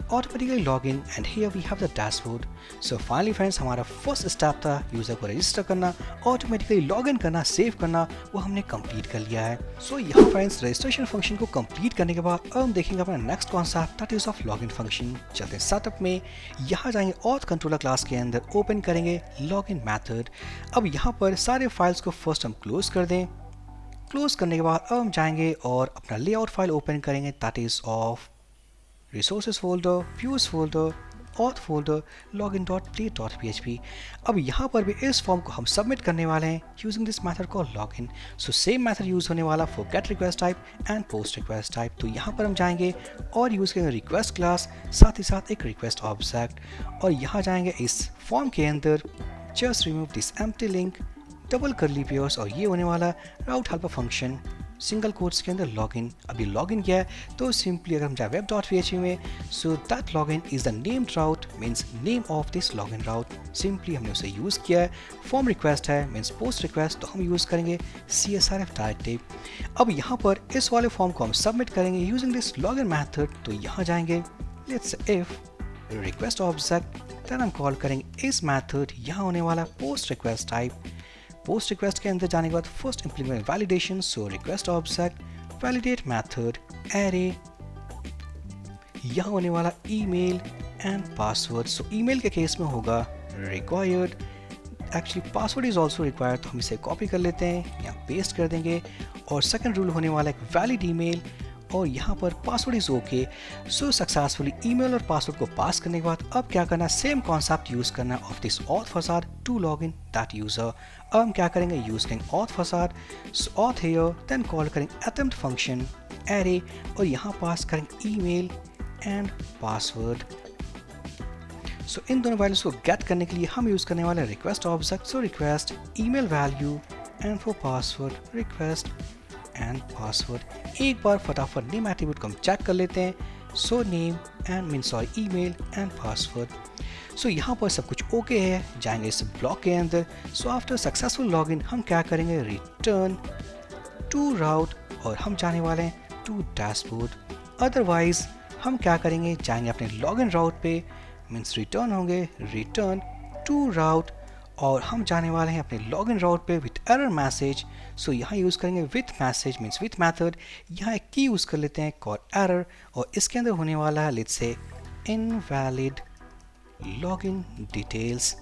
automatically log in and here we have the dashboard. So finally friends, हमारा फर्स्ट स्टेप था यूज़र को रजिस्टर करना, ऑटोमेटिकली लॉग इन करना, सेव करना, वो हमने कंप्लीट कर लिया है। सो यहाँ फ्रेंड्स रजिस्ट्रेशन फंक्शन को कंप्लीट करने के बाद अब हम देखेंगे अपना next concept, that is of log in function. चलते हैं सेटअप में, यहाँ जाएंगे ऑथ कंट्रोलर क्लास के अंदर, ओपन करेंगे लॉग इन मैथड। अब यहाँ पर सारे फाइल्स को फर्स्ट हम क्लोज कर दें। क्लोज करने के बाद अब हम जाएंगे और अपना लेआउट फाइल ओपन करेंगे, that is of resources folder, views folder, auth folder login.play.php। अब यहाँ पर भी इस फॉर्म को हम सबमिट करने वाले हैं using this method called login. So same method use होने वाला for get request type and post request type. तो यहाँ पर हम जाएंगे और यूज करेंगे रिक्वेस्ट क्लास, साथ ही साथ एक रिक्वेस्ट ऑब्जेक्ट, और यहाँ जाएंगे इस फॉर्म के अंदर just remove this empty link, double curly pairs, और ये होने वाला राउट हेल्पर फंक्शन सिंगल कोट्स के अंदर लॉगिन। अभी लॉगिन किया है तो सिंपली अगर हम जाए web.php में, so that login is the named route, means name of this login route. Simply हमने उसे यूज़ किया है। फॉर्म रिक्वेस्ट है मीन्स पोस्ट रिक्वेस्ट, तो हम यूज़ करेंगे CSRF डायरेक्टिव। अब यहाँ पर इस वाले फॉर्म को हम सबमिट करेंगे यूजिंग दिस लॉगिन मैथड। तो यहाँ जाएंगे let's if request object, then हम कॉल करेंगे इस मैथड, यहाँ होने वाला post request type. Post request के अंदर जाने के बाद first implement validation, so request object validate method array, यहाँ होने वाला email and password. So email के केस में होगा required, actually password is also required, तो हम इसे कॉपी कर लेते हैं, यहाँ पेस्ट कर देंगे। और सेकंड रूल होने वाला एक वैलिड ईमेल, और यहाँ पर password is okay. So successfully email और पासवर्ड को पास करने के बाद अब क्या करना है, सेम कॉन्सेप्ट यूज करना है of this auth facade to log in that user. अब हम क्या करेंगे, यूज करेंगे auth facade, auth here, then call करेंगे अटेम्प्ट फंक्शन एरे, और यहाँ पास करेंगे ईमेल एंड पासवर्ड। सो इन दोनों वैल्यूज को गेट करने के लिए हम यूज करने वाले request object, so request email value and for password request and password. एक बार फटाफट नेम एट्रीब्यूट को हम चेक कर लेते हैं। So name and mean sorry email and password. So यहाँ पर सब कुछ ओके है, जाएंगे इस ब्लॉक के अंदर। सो आफ्टर सक्सेसफुल लॉगिन हम क्या करेंगे, रिटर्न टू राउट, और हम जाने वाले हैं टू डैशबोर्ड। अदरवाइज हम क्या करेंगे, जाएंगे अपने लॉगिन राउट पे, मीन्स रिटर्न होंगे रिटर्न टू राउट, और हम जाने वाले हैं अपने लॉगिन राउट पे विथ एरर मैसेज। सो यहाँ यूज़ करेंगे with message means with method. यहाँ एक की यूज़ कर लेते हैं कॉल एरर, और इसके अंदर होने वाला है let's say invalid login details.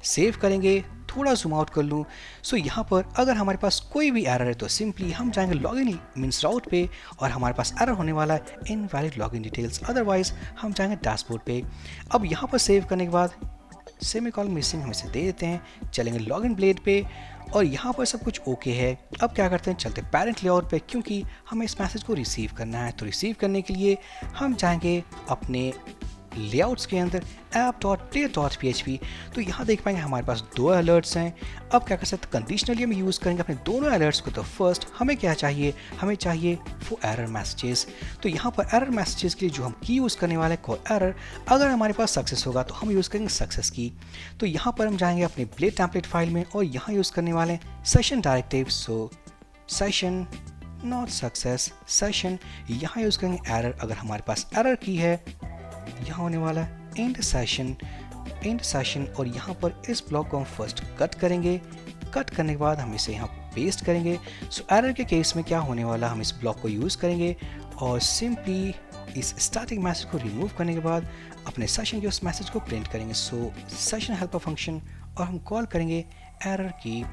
Save करेंगे, थोड़ा जूम आउट कर लूँ। सो यहाँ पर अगर हमारे पास कोई भी एरर है तो सिंपली हम जाएंगे लॉगिन मीन्स राउट पे, और हमारे पास एरर होने वाला है इनवैलिड लॉगिन डिटेल्स। अदरवाइज हम जाएंगे डैशबोर्ड पे। अब यहाँ पर सेव करने के बाद सेमीकोलन मिसिंग हम इसे दे देते हैं, चलेंगे लॉगिन ब्लेड पे, और यहाँ पर सब कुछ ओके है। अब क्या करते हैं, चलते पेरेंट लेआउट पे, क्योंकि हमें इस मैसेज को रिसीव करना है। तो रिसीव करने के लिए हम जाएंगे अपने लेआउट्स के अंदर app.play.php। तो यहाँ देख पाएंगे हमारे पास दो अलर्ट्स हैं। अब क्या कर सकते हैं, कंडीशनली हम यूज़ करेंगे अपने दोनों अलर्ट्स को। तो फर्स्ट हमें क्या चाहिए, हमें चाहिए फॉर एरर मैसेजेस। तो यहाँ पर एरर मैसेजेस के लिए जो हम की यूज़ करने वाले हैं कॉल एरर, अगर हमारे पास सक्सेस होगा तो हम यूज़ करेंगे सक्सेस की। तो यहाँ पर हम जाएंगे अपने ब्लेड टेम्पलेट फाइल में, और यहाँ यूज़ करने वाले हैं session directive. So session not success session, यहाँ यूज़ करेंगे एरर। अगर हमारे पास एरर की है, यहाँ होने वाला एंड सेशन, और यहाँ पर इस ब्लॉक को हम फर्स्ट कट करेंगे। कट करने के बाद हम इसे यहाँ पेस्ट करेंगे। सो एरर के केस में क्या होने वाला, हम इस ब्लॉक को यूज़ करेंगे और सिंपली इस स्टैटिक मैसेज को रिमूव करने के बाद अपने सेशन के उस मैसेज को प्रिंट करेंगे। सो सेशन हेल्पर फंक्शन, और हम कॉल करेंगे एरर की।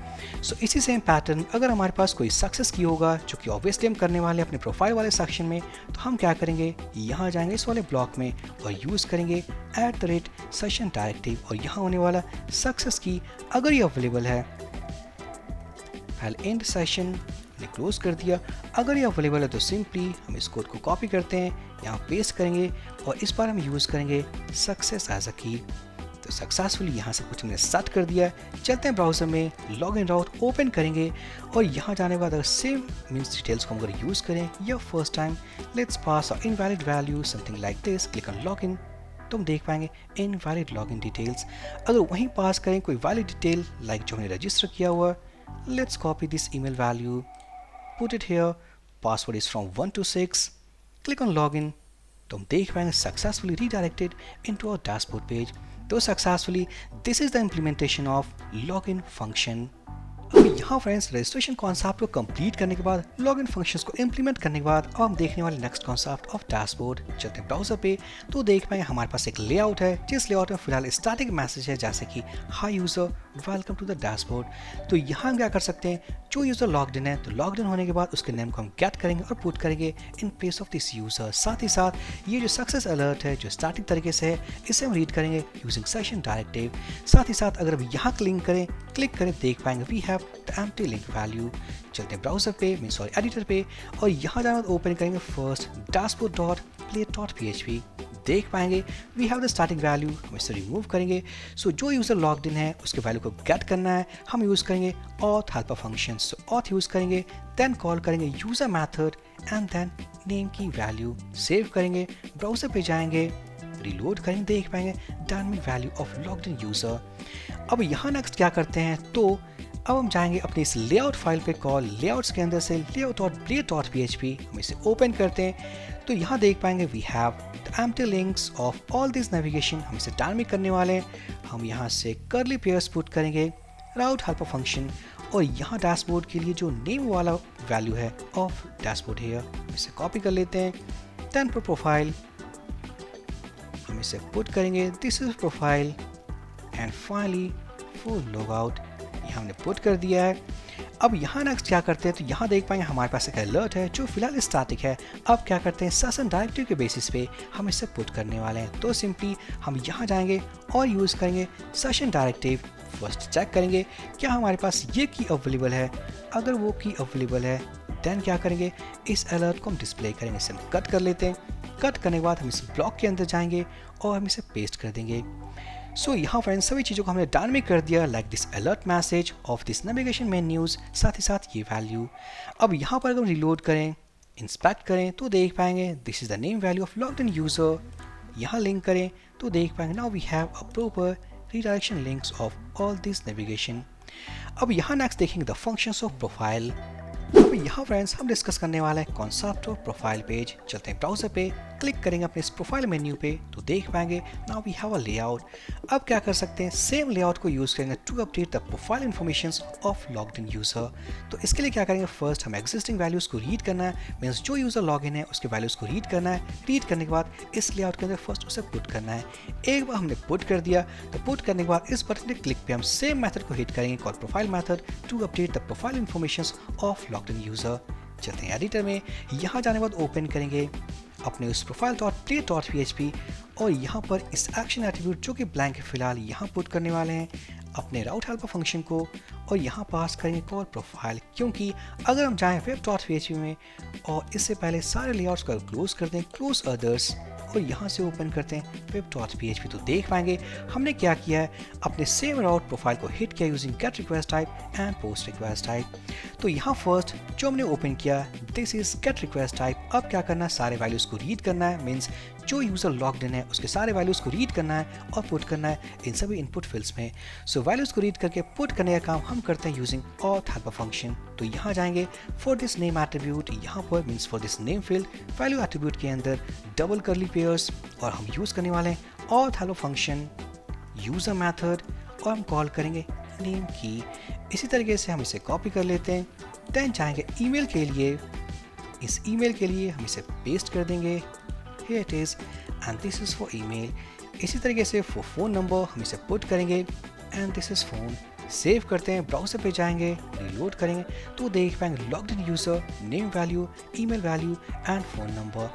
सो इसी सेम पैटर्न अगर हमारे पास कोई सक्सेस की होगा, जो कि ऑब्वियसली हम करने वाले अपने प्रोफाइल वाले सेक्शन में, तो हम क्या करेंगे, यहाँ जाएंगे इस वाले ब्लॉक में और यूज़ करेंगे @सेशन डायरेक्टिव, और यहाँ होने वाला सक्सेस की अगर ये अवेलेबल है, पहले एंड सेशन ने क्लोज कर दिया। अगर ये अवेलेबल है तो सिंपली हम इस कोड को कॉपी करते हैं, यहाँ पेस्ट करेंगे, और इस बार हम यूज़ करेंगे सक्सेस एज अ की। तो सक्सेसफुली यहाँ से कुछ हमने सेट कर दिया। चलते हैं ब्राउज़र में, लॉगिन राउट ओपन करेंगे, और यहाँ जाने के बाद अगर सेम मीन्स डिटेल्स को हम अगर यूज़ करें या first time, let's pass a invalid value something like this, click on login, तो हम देख पाएंगे इनवैलिड लॉगिन डिटेल्स। अगर वहीं पास करें कोई वैलिड डिटेल लाइक जो हमने रजिस्टर किया हुआ, let's copy this email value, put it here, password is from 1 to 6, click on login, तो हम देख पाएंगे successfully redirected into our dashboard page। तो successfully this is the implementation of login function। अब यहाँ फ्रेंड्स रजिस्ट्रेशन कॉन्सेप्ट को complete करने के बाद लॉगिन फंक्शंस को इंप्लीमेंट करने के बाद अब हम देखने वाले नेक्स्ट कॉन्सेप्ट ऑफ डैशबोर्ड। चलते हैं ब्राउजर पे तो देख पाएंगे हमारे पास एक लेआउट है, जिस लेआउट में फिलहाल स्टैटिक मैसेज है जैसे कि hi user welcome to the dashboard. तो यहाँ हम क्या कर सकते हैं, जो यूजर लॉग्ड इन है तो लॉग्ड इन होने के बाद उसके नेम को हम गेट करेंगे और पुट करेंगे in place of this user. साथ ही साथ ये जो सक्सेस अलर्ट है जो स्टैटिक तरीके से है इसे हम रीड करेंगे यूजिंग सेशन डायरेक्टिव। साथ ही साथ अगर हम यहाँ क्लिक करें देख पाएंगे we have the empty link value. चलते हैं ब्राउजर पे एडिटर पे और यहाँ जाना ओपन करेंगे फर्स्ट dashboard.plate.php। देख पाएंगे we have the static value, हम इसे रिमूव करेंगे। सो जो यूजर लॉग्ड इन है उसके वैल्यू को गेट करना है, हम यूज करेंगे auth helper function. So auth use करेंगे, देन कॉल करेंगे user method and then name की वैल्यू सेव करेंगे। ब्राउजर पे जाएंगे, रिलोड करेंगे, देख पाएंगे dynamic value of logged in user. अब यहाँ नेक्स्ट क्या करते हैं, तो अब हम जाएंगे अपने इस लेआउट फाइल पे, कॉल लेआउट्स के अंदर से layout.plate.php हम इसे ओपन करते हैं। तो यहाँ देख पाएंगे we have the empty links of all this navigation, हम इसे डायनामिक करने वाले हैं। हम यहाँ से कर्ली पेयर्स पुट करेंगे राउट हेल्पर फंक्शन और यहाँ डैशबोर्ड के लिए जो नेम वाला वैल्यू है ऑफ डैशबोर्ड है इसे कॉपी कर लेते हैं। देन प्रोफाइल हम इसे पुट करेंगे this is profile and finally full log out हमने पुट कर दिया है। अब यहाँ नेक्स्ट क्या करते हैं, तो यहाँ देख पाएंगे हमारे पास एक अलर्ट है जो फिलहाल स्टैटिक है। अब क्या करते हैं, सेशन डायरेक्टिव के बेसिस पे हम इसे पुट करने वाले हैं। तो सिंपली हम यहाँ जाएंगे और यूज़ करेंगे सेशन डायरेक्टिव। फर्स्ट चेक करेंगे क्या हमारे पास ये की अवेलेबल है, अगर वो की अवेलेबल है देन क्या करेंगे, इस अलर्ट को हम डिस्प्ले करेंगे। इसे हम कट कर लेते हैं। कट करने के बाद हम इस ब्लॉक के अंदर जाएंगे और हम इसे पेस्ट कर देंगे। सो यहाँ फ्रेंड्स सभी चीज़ों को हमने डायनामिक कर दिया, like this alert message of this navigation menus, साथ ही साथ ये वैल्यू। अब यहाँ पर अगर हम रिलोड करें, इंस्पेक्ट करें तो देख पाएंगे this is the name value of logged in user. यहाँ लिंक करें तो देख पाएंगे now we have a proper redirection links of all this navigation. अब यहाँ नेक्स्ट देखेंगे द फंक्शंस ऑफ प्रोफाइल। अब यहाँ फ्रेंड्स हम डिस्कस करने वाला है कॉन्सेप्ट ऑफ प्रोफाइल पेज। चलते हैं ब्राउजर पे, क्लिक करेंगे अपने इस प्रोफाइल मेन्यू पे तो देख पाएंगे now we have a layout. अब क्या कर सकते हैं, सेम लेआउट को यूज करेंगे to update the profile informations of logged in user. तो इसके लिए क्या करेंगे, फर्स्ट हम एग्जिस्टिंग वैल्यूज को रीड करना है, मीन्स जो यूजर लॉग इन है उसके वैल्यूज को रीड करना है। रीड करने के बाद इस लेआउट के अंदर फर्स्ट उसे पुट करना है। एक बार हमने पुट कर दिया तो पुट करने के बाद इस बटन पे क्लिक पे हम सेम मेथड को हिट करेंगे call profile method to update the profile informations of logged in user. चलते हैं एडिटर में, यहाँ जाने के बाद ओपन करेंगे अपने उस प्रोफाइल.plate.php और यहाँ पर इस एक्शन एट्रीब्यूट जो कि ब्लैंक है फिलहाल यहाँ पुट करने वाले हैं अपने राउट हेल्पर फंक्शन को और यहाँ पास करेंगे कॉल प्रोफाइल। क्योंकि अगर हम जाएं web.php में और इससे पहले सारे लेआउट्स को क्लोज कर दें, क्लोज अदर्स, और यहाँ से ओपन करते हैं web.php तो देख पाएंगे हमने क्या किया है, अपने सेम राउट प्रोफाइल को हिट किया using gate request type and post request type. तो यहाँ फर्स्ट जो हमने ओपन किया this is get request type. अब क्या करना है, सारे वैल्यूज को रीड करना है, मीन्स जो यूजर लॉग्ड इन है उसके सारे वैल्यूज को रीड करना है और पुट करना है इन सभी इनपुट फील्ड्स में। सो वैल्यूज को रीड करके पुट करने का काम हम करते हैं यूजिंग auth हेल्पर फंक्शन। तो यहाँ जाएंगे फॉर दिस नेम एट्रीब्यूट, यहाँ पर means for this name field value attribute के अंदर डबल करली पेयर्स और हम यूज करने वाले हैं auth helper function user method और हम कॉल करेंगे नेम की। इसी तरीके से हम इसे कॉपी कर लेते हैं। देन जाएंगे ईमेल के लिए, इस ईमेल के लिए हम इसे पेस्ट कर देंगे, here it is and this is for email। इसी तरीके से for phone number हम इसे पुट करेंगे and this is phone। Save करते हैं, ब्राउजर पे जाएंगे, रिलोड करेंगे तो देख पाएंगे logged in user, name value, email value and phone number.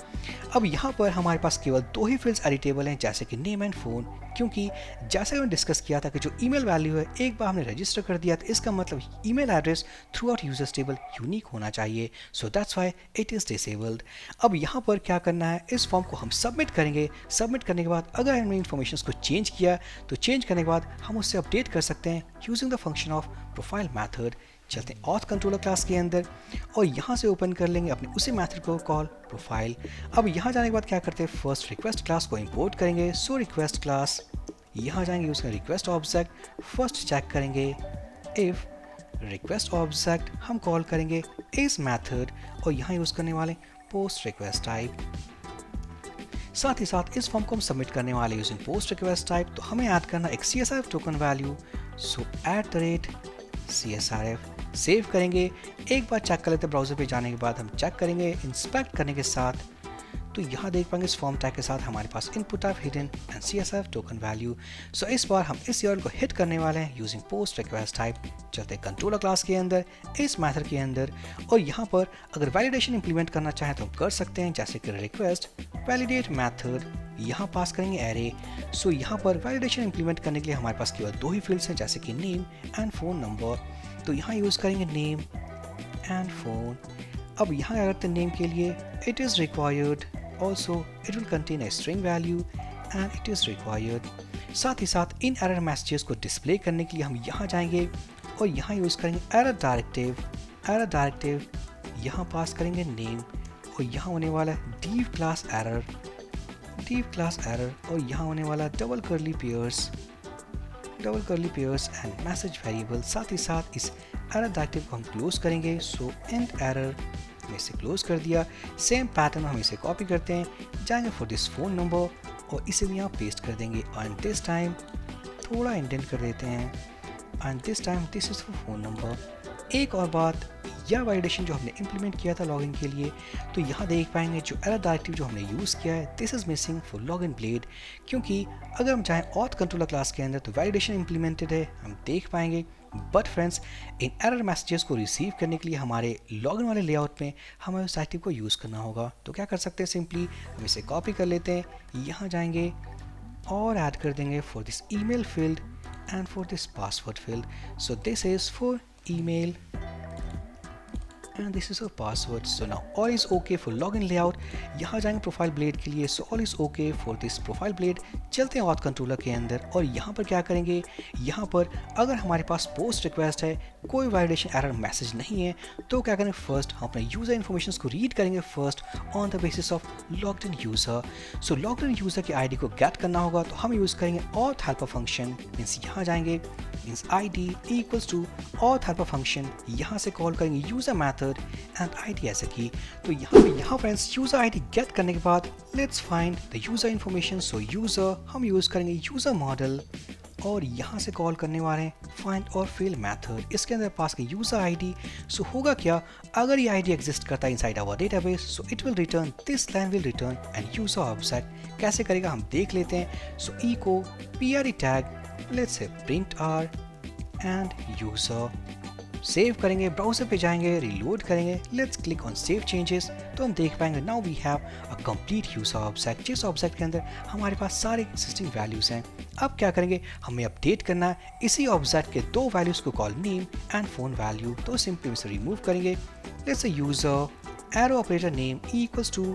अब यहाँ पर हमारे पास केवल दो ही फील्ड्स एडिटेबल हैं जैसे कि नेम एंड फ़ोन, क्योंकि जैसे हमने डिस्कस किया था कि जो ईमेल वैल्यू है एक बार हमने रजिस्टर कर दिया तो इसका मतलब email address through out users table unique होना चाहिए। So that's why it is disabled. अब यहाँ पर क्या करना है, इस फॉर्म को हम सबमिट करेंगे। सबमिट करने के बाद अगर हमने इन्फॉर्मेशन को चेंज किया तो चेंज करने के बाद हम उससे अपडेट कर सकते हैं using the function of profile method. चलते हैं auth कंट्रोलर क्लास के अंदर और यहाँ से ओपन कर लेंगे अपने उसी मेथड को कॉल प्रोफाइल। अब यहाँ जाने के बाद क्या करते हैं, फर्स्ट रिक्वेस्ट क्लास को इंपोर्ट करेंगे। सो रिक्वेस्ट क्लास, यहाँ जाएंगे यूज करें रिक्वेस्ट ऑब्जेक्ट, फर्स्ट चेक करेंगे इफ रिक्वेस्ट ऑब्जेक्ट हम कॉल करेंगे इस मेथड और यहाँ यूज करने वाले पोस्ट रिक्वेस्ट टाइप। साथ ही साथ इस फॉर्म को हम सबमिट करने वाले यूजिंग पोस्ट रिक्वेस्ट टाइप, तो हमें ऐड करना एक CSV टोकन वैल्यू। सो @ CSRF सेव करेंगे। एक बार चेक कर लेते हैं, ब्राउज़र पे जाने के बाद हम चेक करेंगे इंस्पेक्ट करने के साथ, तो यहाँ देख पाएंगे इस फॉर्म टैग के साथ हमारे पास input type hidden and CSRF token value. So इस बार हम इस URL को हिट करने वाले हैं यूजिंग पोस्ट रिक्वेस्ट टाइप। चलते हैं कंट्रोलर क्लास के अंदर, इस मेथड के अंदर, और यहाँ पर अगर वैलिडेशन इंप्लीमेंट करना चाहें तो हम कर सकते हैं, जैसे कि रिक्वेस्ट वैलिडेट मेथड, यहाँ पास करेंगे एरे। सो यहाँ पर वैलिडेशन इंप्लीमेंट करने के लिए हमारे पास केवल 2 ही फील्ड्स हैं, जैसे कि नेम एंड फ़ोन नंबर। तो यहाँ यूज़ करेंगे नेम एंड फ़ोन। अब यहाँ क्या करते हैं, नेम के लिए it is required, also it will contain a string value and it is required। साथ ही साथ इन एरर मैसेजेस को डिस्प्ले करने के लिए हम यहाँ जाएंगे और यहाँ यूज़ करेंगे एरर डायरेक्टिव, यहाँ पास करेंगे नेम और यहाँ होने वाला है डीव क्लास एरर और यहाँ होने वाला double curly braces and message variable. साथ ही साथ इस एरर डायरेक्टिव को हम क्लोज करेंगे। सो एंड एरर में से क्लोज कर दिया। सेम पैटर्न हम इसे कॉपी करते हैं, जाएंगे फॉर दिस फ़ोन नंबर और इसे भी यहाँ पेस्ट कर देंगे। एंड दिस टाइम थोड़ा इंडेंट कर देते हैं, and this time this is for phone number. एक और बात, यह वैलिडेशन जो हमने इंप्लीमेंट किया था लॉगिन के लिए, तो यहाँ देख पाएंगे जो एरर डायरेक्टिव जो हमने यूज़ किया है, this is missing for login blade, क्योंकि अगर हम चाहें ऑथ कंट्रोलर क्लास के अंदर तो वैलिडेशन इंप्लीमेंटेड है, हम देख पाएंगे। But friends, in error messages को रिसीव करने के लिए हमारे लॉगिन वाले लेआउट में हमें उस डायरेक्टिव को यूज़ करना होगा। तो क्या कर सकते हैं, सिंपली हम इसे कॉपी कर लेते हैं, यहाँ जाएंगे और ऐड कर देंगे for this email field and for this password field. So this is for email and this is our password। so now all is okay for login layout। यहाँ जाएंगे प्रोफाइल ब्लेड के लिए, so all is okay for this profile blade. चलते हैं auth controller के अंदर और यहाँ पर क्या करेंगे, यहाँ पर अगर हमारे पास पोस्ट रिक्वेस्ट है, कोई वैलिडेशन एरर मैसेज नहीं है, तो क्या करेंगे, फर्स्ट हम अपने यूज़र इन्फॉर्मेशन को रीड करेंगे first on the basis of logged in user. So logged in user के ID को गेट करना होगा, तो हम यूज़ करेंगे ऑथ हेल्पर फंक्शन। मीन्स यहाँ जाएंगे, means ID equals to auth helper function, यहाँ से कॉल करेंगे यूज़र मैथड एंड ID ऐसे की। तो यहाँ फ्रेंड्स यूज़र ID गेट करने के बाद let's find the user information. So user हम यूज़ करेंगे यूज़र मॉडल और यहाँ से कॉल करने वाले हैं फाइंड और फिल मेथड, इसके अंदर पास के यूज़र ID। सो होगा क्या, अगर ये ID एग्जिस्ट करता है inside our database, so it will return this line will return and user object. कैसे करेगा हम देख लेते हैं। सो echo PRE tag, let's say print R and user, save करेंगे, ब्राउज़र पे जाएंगे, रिलोड करेंगे, let's click on save changes, तो हम देख पाएंगे now we have a complete user object, जिस ऑब्जेक्ट के अंदर हमारे पास सारे एग्जिस्टिंग वैल्यूज़ हैं। अब क्या करेंगे, हमें अपडेट करना है इसी ऑब्जेक्ट के 2 वैल्यूज़ को, call name and phone value. तो सिंपली इसे रिमूव करेंगे, let's say user arrow operator name equals to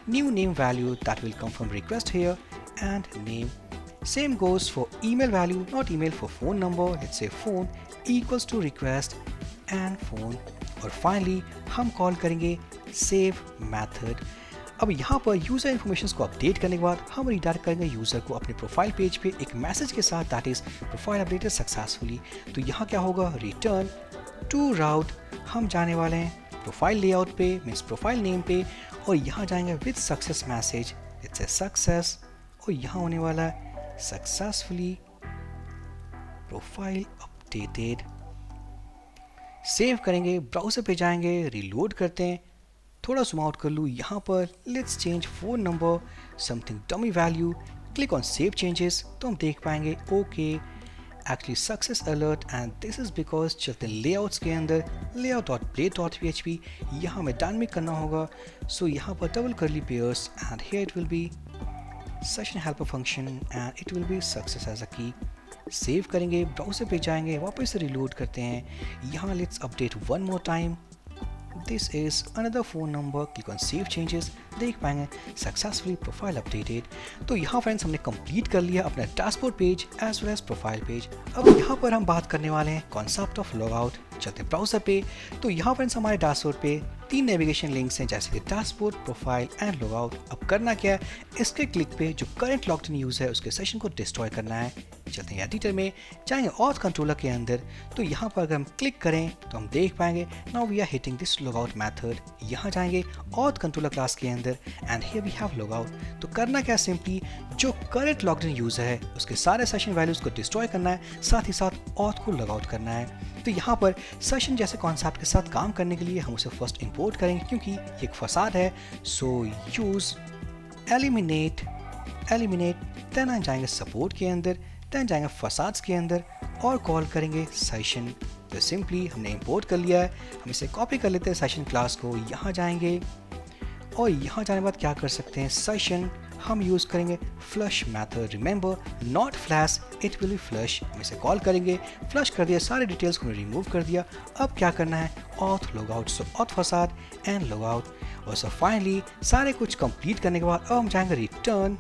new name value that will come from request here and name. Same goes for email value, not email for phone number, let's say phone equals to request and phone। और finally हम call करेंगे save method। अब यहाँ पर user information को update करने के बाद हम रिडायरेक्ट करेंगे यूज़र को अपने प्रोफाइल पेज पे एक मैसेज के साथ, that is profile updated successfully. तो यहाँ क्या होगा, रिटर्न टू राउट, हम जाने वाले हैं प्रोफाइल लेआउट पे, मीन्स प्रोफाइल नेम पे, और यहाँ जाएंगे with success message, it's a success, और यहाँ होने वाला है सक्सेसफुली प्रोफाइल अपडेटेड। सेव करेंगे, ब्राउज़र पे जाएंगे, रिलोड करते हैं, थोड़ा जूम आउट कर लूँ यहाँ पर, let's change phone number something dummy value, click on save changes, तो हम देख पाएंगे okay actually success alert. And this is because चलते हैं लेआउट्स के अंदर, layout.play.php, यहाँ हमें डायनामिक करना होगा। सो यहाँ पर double curly braces and here it will be session helper function and it will be success as a key. Save करेंगे, ब्राउज़र पे जाएंगे, वापस से रिलोड करते हैं, यहाँ let's update one more time, this is another phone number, click on save changes, देख पाएंगे सक्सेसफुली प्रोफाइल अपडेटेड। तो यहाँ फ्रेंड्स हमने कंप्लीट कर लिया अपना dashboard page as well as profile page. अब यहाँ पर हम बात करने वाले हैं कॉन्सेप्ट ऑफ लॉग आउट। चलते ब्राउज़र पे, तो यहाँ फ्रेंड्स हमारे डैशबोर्ड पे 3 नेविगेशन लिंक्स हैं, जैसे कि dashboard, profile and log out. अब करना क्या है, इसके क्लिक पे जो करंट लॉग्ड इन यूज़र है उसके सेशन को डिस्ट्रॉय करना है। चलते हैं एडिटर में, जाएंगे ऑथ कंट्रोलर के अंदर। तो यहाँ पर अगर हम क्लिक करें तो हम देख पाएंगे now we are hitting this logout method. यहाँ जाएंगे ऑथ कंट्रोलर क्लास के अंदर and here we have logout. तो करना क्या, सिंपली जो करंट लॉग्ड इन यूजर है उसके सारे सेशन वैल्यूज को डिस्ट्रॉय करना है, साथ ही साथ ऑथ को लॉगआउट करना है। तो यहाँ पर सेशन जैसे कॉन्सेप्ट के साथ काम करने के लिए हम उसे फर्स्ट इंपोर्ट करेंगे क्योंकि ये एक फसाद है। सो यूज एलिमिनेट, देन हम जाएंगे सपोर्ट के अंदर, देन जाएंगे फसाड्स के अंदर और कॉल करेंगे सेशन। तो सिंपली हमने इंपोर्ट कर लिया है, हम इसे कॉपी कर लेते हैं सेशन क्लास को। यहाँ जाएंगे और यहाँ जाने के बाद क्या कर सकते हैं, सेशन हम यूज़ करेंगे flush method. Remember not flash, it will B flush. हम इसे कॉल करेंगे, फ्लश कर दिया, सारे डिटेल्स को रिमूव कर दिया। अब क्या करना है, ऑथ लॉगआउट। सो ऑथ फसाद एंड लॉगआउट। और सो फाइनली सारे कुछ कंप्लीट करने के बाद अब हम जाएंगे रिटर्न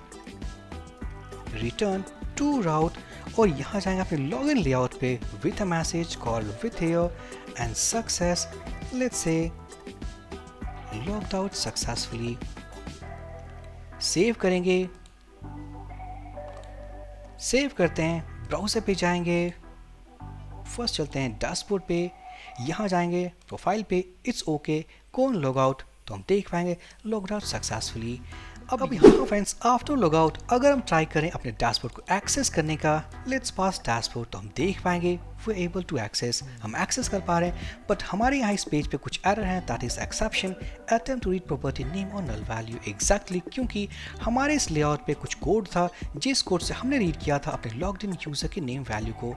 टू राउट और यहाँ जाएंगे अपने लॉगिन लेआउट पे with a message called with here and success, let's say logged out successfully. Save करेंगे, सेव करते हैं, ब्राउज़र पे जाएंगे, फर्स्ट चलते हैं डैशबोर्ड पे, यहाँ जाएंगे प्रोफाइल पे, इट्स ओके कौन लॉग आउट, तो हम देख पाएंगे लॉग्ड आउट सक्सेसफुली। अब यहाँ फ्रेंड्स आफ्टर लॉग आउट अगर हम ट्राई करें अपने डैशबोर्ड को एक्सेस करने का, लेट्स पास डैशबोर्ड, तो हम देख पाएंगे वी एबल टू एक्सेस, हम एक्सेस कर पा रहे हैं। बट हमारे यहाँ इस पेज पे कुछ एरर है, that is exception attempt to read property name और नल वैल्यू। एग्जैक्टली क्योंकि हमारे इस लेआउट पे कुछ कोड था जिस कोड से हमने रीड किया था अपने लॉग्ड इन यूजर के नेम वैल्यू को।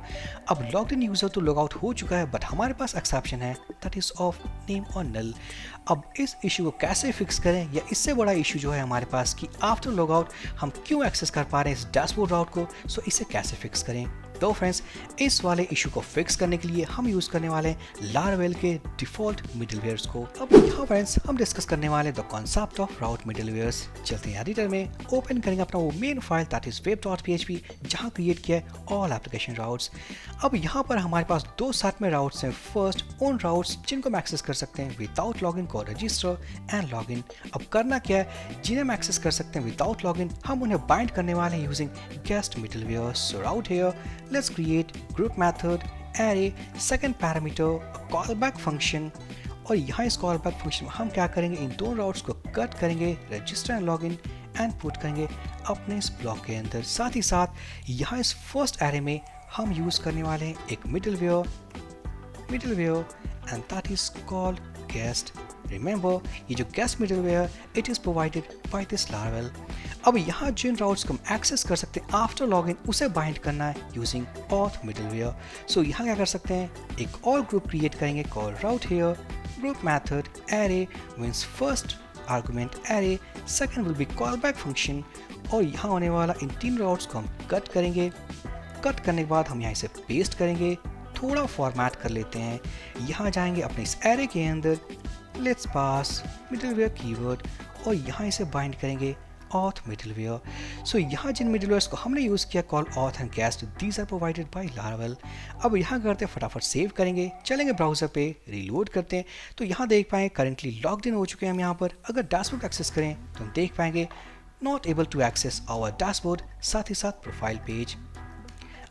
अब लॉग्ड इन यूजर तो लॉग आउट हो चुका है बट हमारे पास एक्सेप्शन है दैट इज ऑफ नेम और नल। अब इस इशू को कैसे फिक्स करें, या इससे बड़ा इशू जो है हमारे पास कि आफ्टर लॉग आउट हम क्यों एक्सेस कर पा रहे हैं इस डैशबोर्ड राउट को, सो इसे कैसे फिक्स करें। तो फ्रेंड्स इस वाले इशू को फिक्स करने के लिए हम यूज करने वाले हैं लारावेल के डिफॉल्ट मिडलवेयर्स को। अब यहाँ फ्रेंड्स हम डिस्कस करने वाले द कॉन्सेप्ट ऑफ राउट मिडलवेयर्स। चलते हैं एडिटर में, ओपन करेंगे अपना वो main file that is web.php जहाँ क्रिएट किया है ऑल एप्लीकेशन राउट्स। अब यहाँ पर हमारे पास दो साथ में राउट्स हैं। फर्स्ट उन राउट्स जिनको हम एक्सेस कर सकते हैं विदाउट लॉगिन को रजिस्टर एंड लॉगिन। अब करना क्या है, जिन्हें हम एक्सेस कर सकते हैं विदाउट लॉगिन हम उन्हें बाइंड करने वाले हैं using guest middleware. So route here let's create group method array second parameter callback function। और यहाँ इस callback function में हम क्या करेंगे, इन दोनों routes को कट करेंगे, register and login and put करेंगे अपने इस ब्लॉक के अंदर। साथ ही साथ यहाँ इस फर्स्ट array में हम यूज करने वाले हैं एक middleware and that is called guest। Remember ये जो guest middleware it is provided by this Laravel। अब यहाँ जिन राउट्स को हम एक्सेस कर सकते हैं आफ्टर लॉगिन उसे बाइंड करना है यूजिंग ऑथ मिडलवेयर। सो यहाँ क्या कर सकते हैं, एक और ग्रुप क्रिएट करेंगे call route here group method array means first argument array, second will be call back function. और यहाँ होने वाला इन तीन राउट्स को हम कट करेंगे। कट करने के बाद हम यहाँ इसे पेस्ट करेंगे, थोड़ा फॉर्मेट कर लेते हैं। यहाँ जाएंगे अपने इस एरे के अंदर, लेट्स पास मिडलवेयर कीवर्ड और यहाँ इसे बाइंड करेंगे auth middleware। सो यहाँ जिन मिडलवेयर्स को हमने यूज़ किया call auth and guest, these are provided by Laravel। अब यहाँ करते हैं फटाफट सेव करेंगे, चलेंगे ब्राउज़र पे, रीलोड करते हैं। तो यहाँ देख पाएंगे करेंटली लॉग्ड इन हो चुके हैं हम यहाँ पर। अगर डैशबोर्ड एक्सेस करें तो हम देख पाएंगे not able to access our dashboard, साथ ही साथ प्रोफाइल पेज।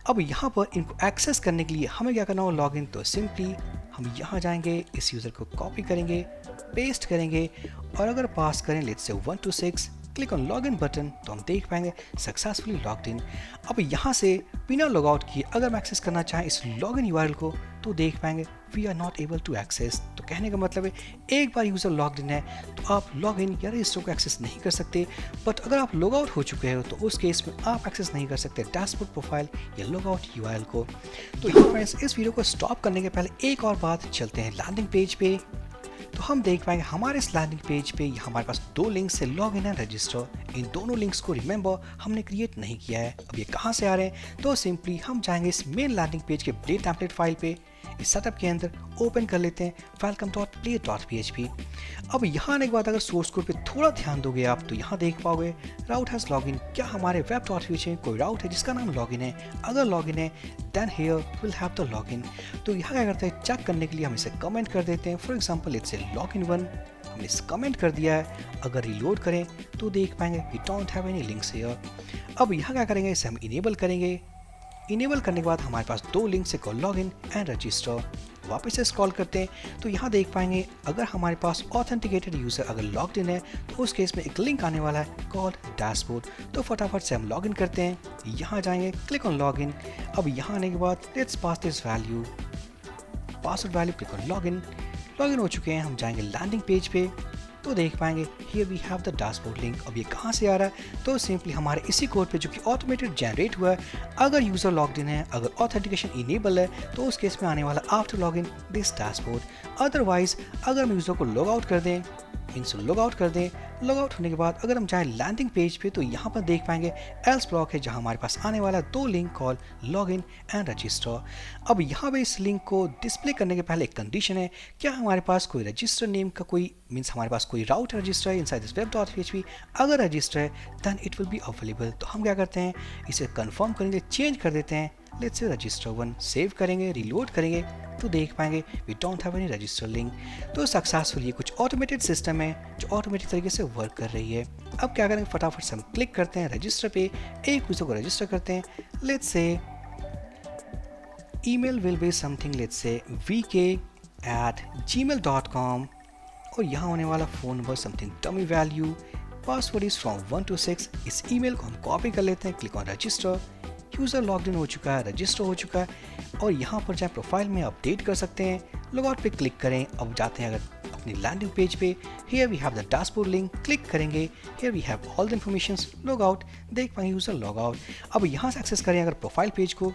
अब यहाँ पर इनको एक्सेस करने के लिए हमें क्या करना हो, लॉगिन। तो सिंपली हम यहाँ जाएंगे, इस यूज़र को कॉपी करेंगे, पेस्ट करेंगे और अगर पास करें let's say 1 to 6, click on login button, तो हम देख पाएंगे सक्सेसफुली लॉग्ड इन। अब यहाँ से बिना लॉग आउट किए अगर हम एक्सेस करना चाहें इस लॉगिन यूआरएल को तो देख पाएंगे we are not able to access. तो कहने का मतलब है एक बार यूज़र लॉग्ड इन है तो आप लॉग इन या रजिस्टर को एक्सेस नहीं कर सकते। बट अगर आप लॉग आउट हो चुके हो तो उस केस में आप एक्सेस नहीं कर सकते डैशबोर्ड प्रोफाइल या लॉग आउट यूआरएल को। तो यहाँ फ्रेंड्स इस वीडियो को स्टॉप करने के पहले एक और बात, चलते हैं लैंडिंग पेज पे। तो हम देख पाएंगे हमारे इस लैंडिंग पेज पे हमारे पास दो लिंक्स है, लॉग इन एंड रजिस्टर। इन दोनों लिंक्स को रिमेंबर हमने क्रिएट नहीं किया है। अब ये कहाँ से आ रहे हैं, तो सिंपली हम जाएंगे इस मेन लैंडिंग पेज के प्ले टेम्पलेट फाइल पे, इस सेटअप के अंदर ओपन कर लेते हैं welcome.play.php। अब यहाँ आने के बाद अगर सोर्स कोड पे थोड़ा ध्यान दोगे आप तो यहाँ देख पाओगे राउट हैज लॉगिन। क्या हमारे web.php में कोई राउट है जिसका नाम लॉगिन है? अगर लॉगिन है then here we'll have the login. तो यहाँ क्या करते हैं, चेक करने के लिए हम इसे कमेंट कर देते हैं। फॉर एग्जाम्पल इट्स लॉगिन 1, हमने इस कमेंट कर दिया है। अगर रिलोड करें तो देख पाएंगे we don't have any links here. अब यहाँ क्या करेंगे, इसे हम इनेबल करेंगे इनेबल करने के बाद हमारे पास दो लिंक्स है, लॉग इन एंड रजिस्टर। वापस से स्क्रॉल करते हैं तो यहाँ देख पाएंगे अगर हमारे पास ऑथेंटिकेटेड यूज़र अगर लॉग्ड इन है तो उस केस में एक लिंक आने वाला है कॉल्ड डैशबोर्ड। तो फटाफट से हम लॉगिन करते हैं, यहाँ जाएंगे, क्लिक ऑन लॉगिन। अब यहाँ आने के बाद let's pass this value, password value, click on login. Login हो चुके हैं, हम जाएंगे लैंडिंग पेज पे तो देख पाएंगे here we have the dashboard link. अब ये कहाँ से आ रहा है, तो सिंपली हमारे इसी कोड पे जो कि ऑटोमेटेड जनरेट हुआ है। अगर यूज़र लॉग्ड इन है, अगर ऑथेंटिकेशन इनेबल है तो उस केस में आने वाला after login this dashboard. Otherwise अगर हम यूज़र को लॉग आउट कर दें, इनसे लॉग आउट कर दें, लॉग आउट होने के बाद अगर हम जाएं लैंडिंग पेज पे तो यहाँ पर देख पाएंगे एल्स ब्लॉक है जहाँ हमारे पास आने वाला दो link call log in and register. अब यहाँ पे इस लिंक को डिस्प्ले करने के पहले एक कंडीशन है, क्या हमारे पास कोई रजिस्टर नेम का कोई मीन्स हमारे पास कोई राउट रजिस्टर है इनसाइड दिस web.php। अगर रजिस्टर है then it will be available. तो हम क्या करते हैं, इसे कंफर्म करेंगे, चेंज कर देते हैं, लेट्स से रजिस्टर 1, सेव करेंगे, रिलोड करेंगे तो देख पाएंगे we don't have any register link. तो सक्सेसफुल ये कुछ ऑटोमेटेड सिस्टम है जो ऑटोमेटिक तरीके से वर्क कर रही है। अब क्या करेंगे, फटाफट से हम क्लिक करते हैं रजिस्टर पे, एक यूजर को रजिस्टर करते हैं। Let's say email will be something, let's say vk@gmail.com और यहाँ होने वाला phone number something dummy value, password is from 1 to 6। इस ईमेल को हम कॉपी कर लेते हैं, click on register. User log in हो चुका है, रजिस्टर हो चुका है और यहाँ पर जाए प्रोफाइल में अपडेट कर सकते हैं, लॉग आउट पे क्लिक करें। अब जाते हैं अगर अपनी लैंडिंग पेज पे, here we have the dashboard link, click करेंगे, here we have all the information, log out, देख पाएंगे यूज़र लॉग आउट। अब यहाँ से एक्सेस करें अगर प्रोफाइल पेज को,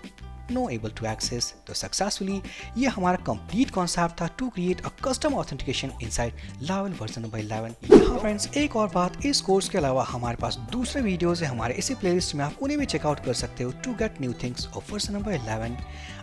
नो एबल टू एक्सेस। तो सक्सेसफुली ये हमारा कंप्लीट कॉन्सेप्ट था to create a custom authentication inside Laravel version number 11। यहाँ फ्रेंड्स एक और बात, इस कोर्स के अलावा हमारे पास दूसरे वीडियोस है हमारे इसी प्लेलिस्ट में, आप उन्हें भी चेकआउट कर सकते हो to get new things of version number 11।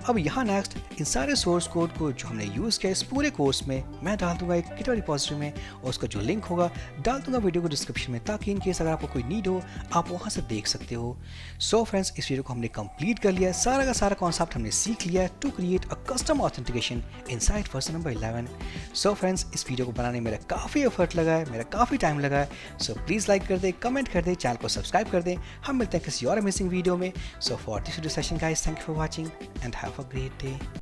अब यहाँ नेक्स्ट इन सारे सोर्स कोड को जो हमने यूज़ किया इस पूरे कोर्स में मैं डाल दूंगा एक गिटहब रिपॉजिटरी में और उसका जो लिंक होगा डाल दूंगा वीडियो को डिस्क्रिप्शन में, ताकि इन केस अगर आपको कोई नीड हो आप वहाँ से देख सकते हो। सो फ्रेंड्स इस वीडियो को हमने कंप्लीट कर लिया है, सारा का सारा कॉन्सेप्ट हमने सीख लिया है to create a custom authentication inside version number 11। So friends इस वीडियो को बनाने में मेरा काफ़ी एफर्ट लगा है, मेरा काफ़ी टाइम लगा है। सो प्लीज़ लाइक कर दे, कमेंट कर दे, चैनल को सब्सक्राइब कर दे। हम मिलते हैं किसी और अमेजिंग वीडियो में। So for this video session guys, thank you for watching and have a great day.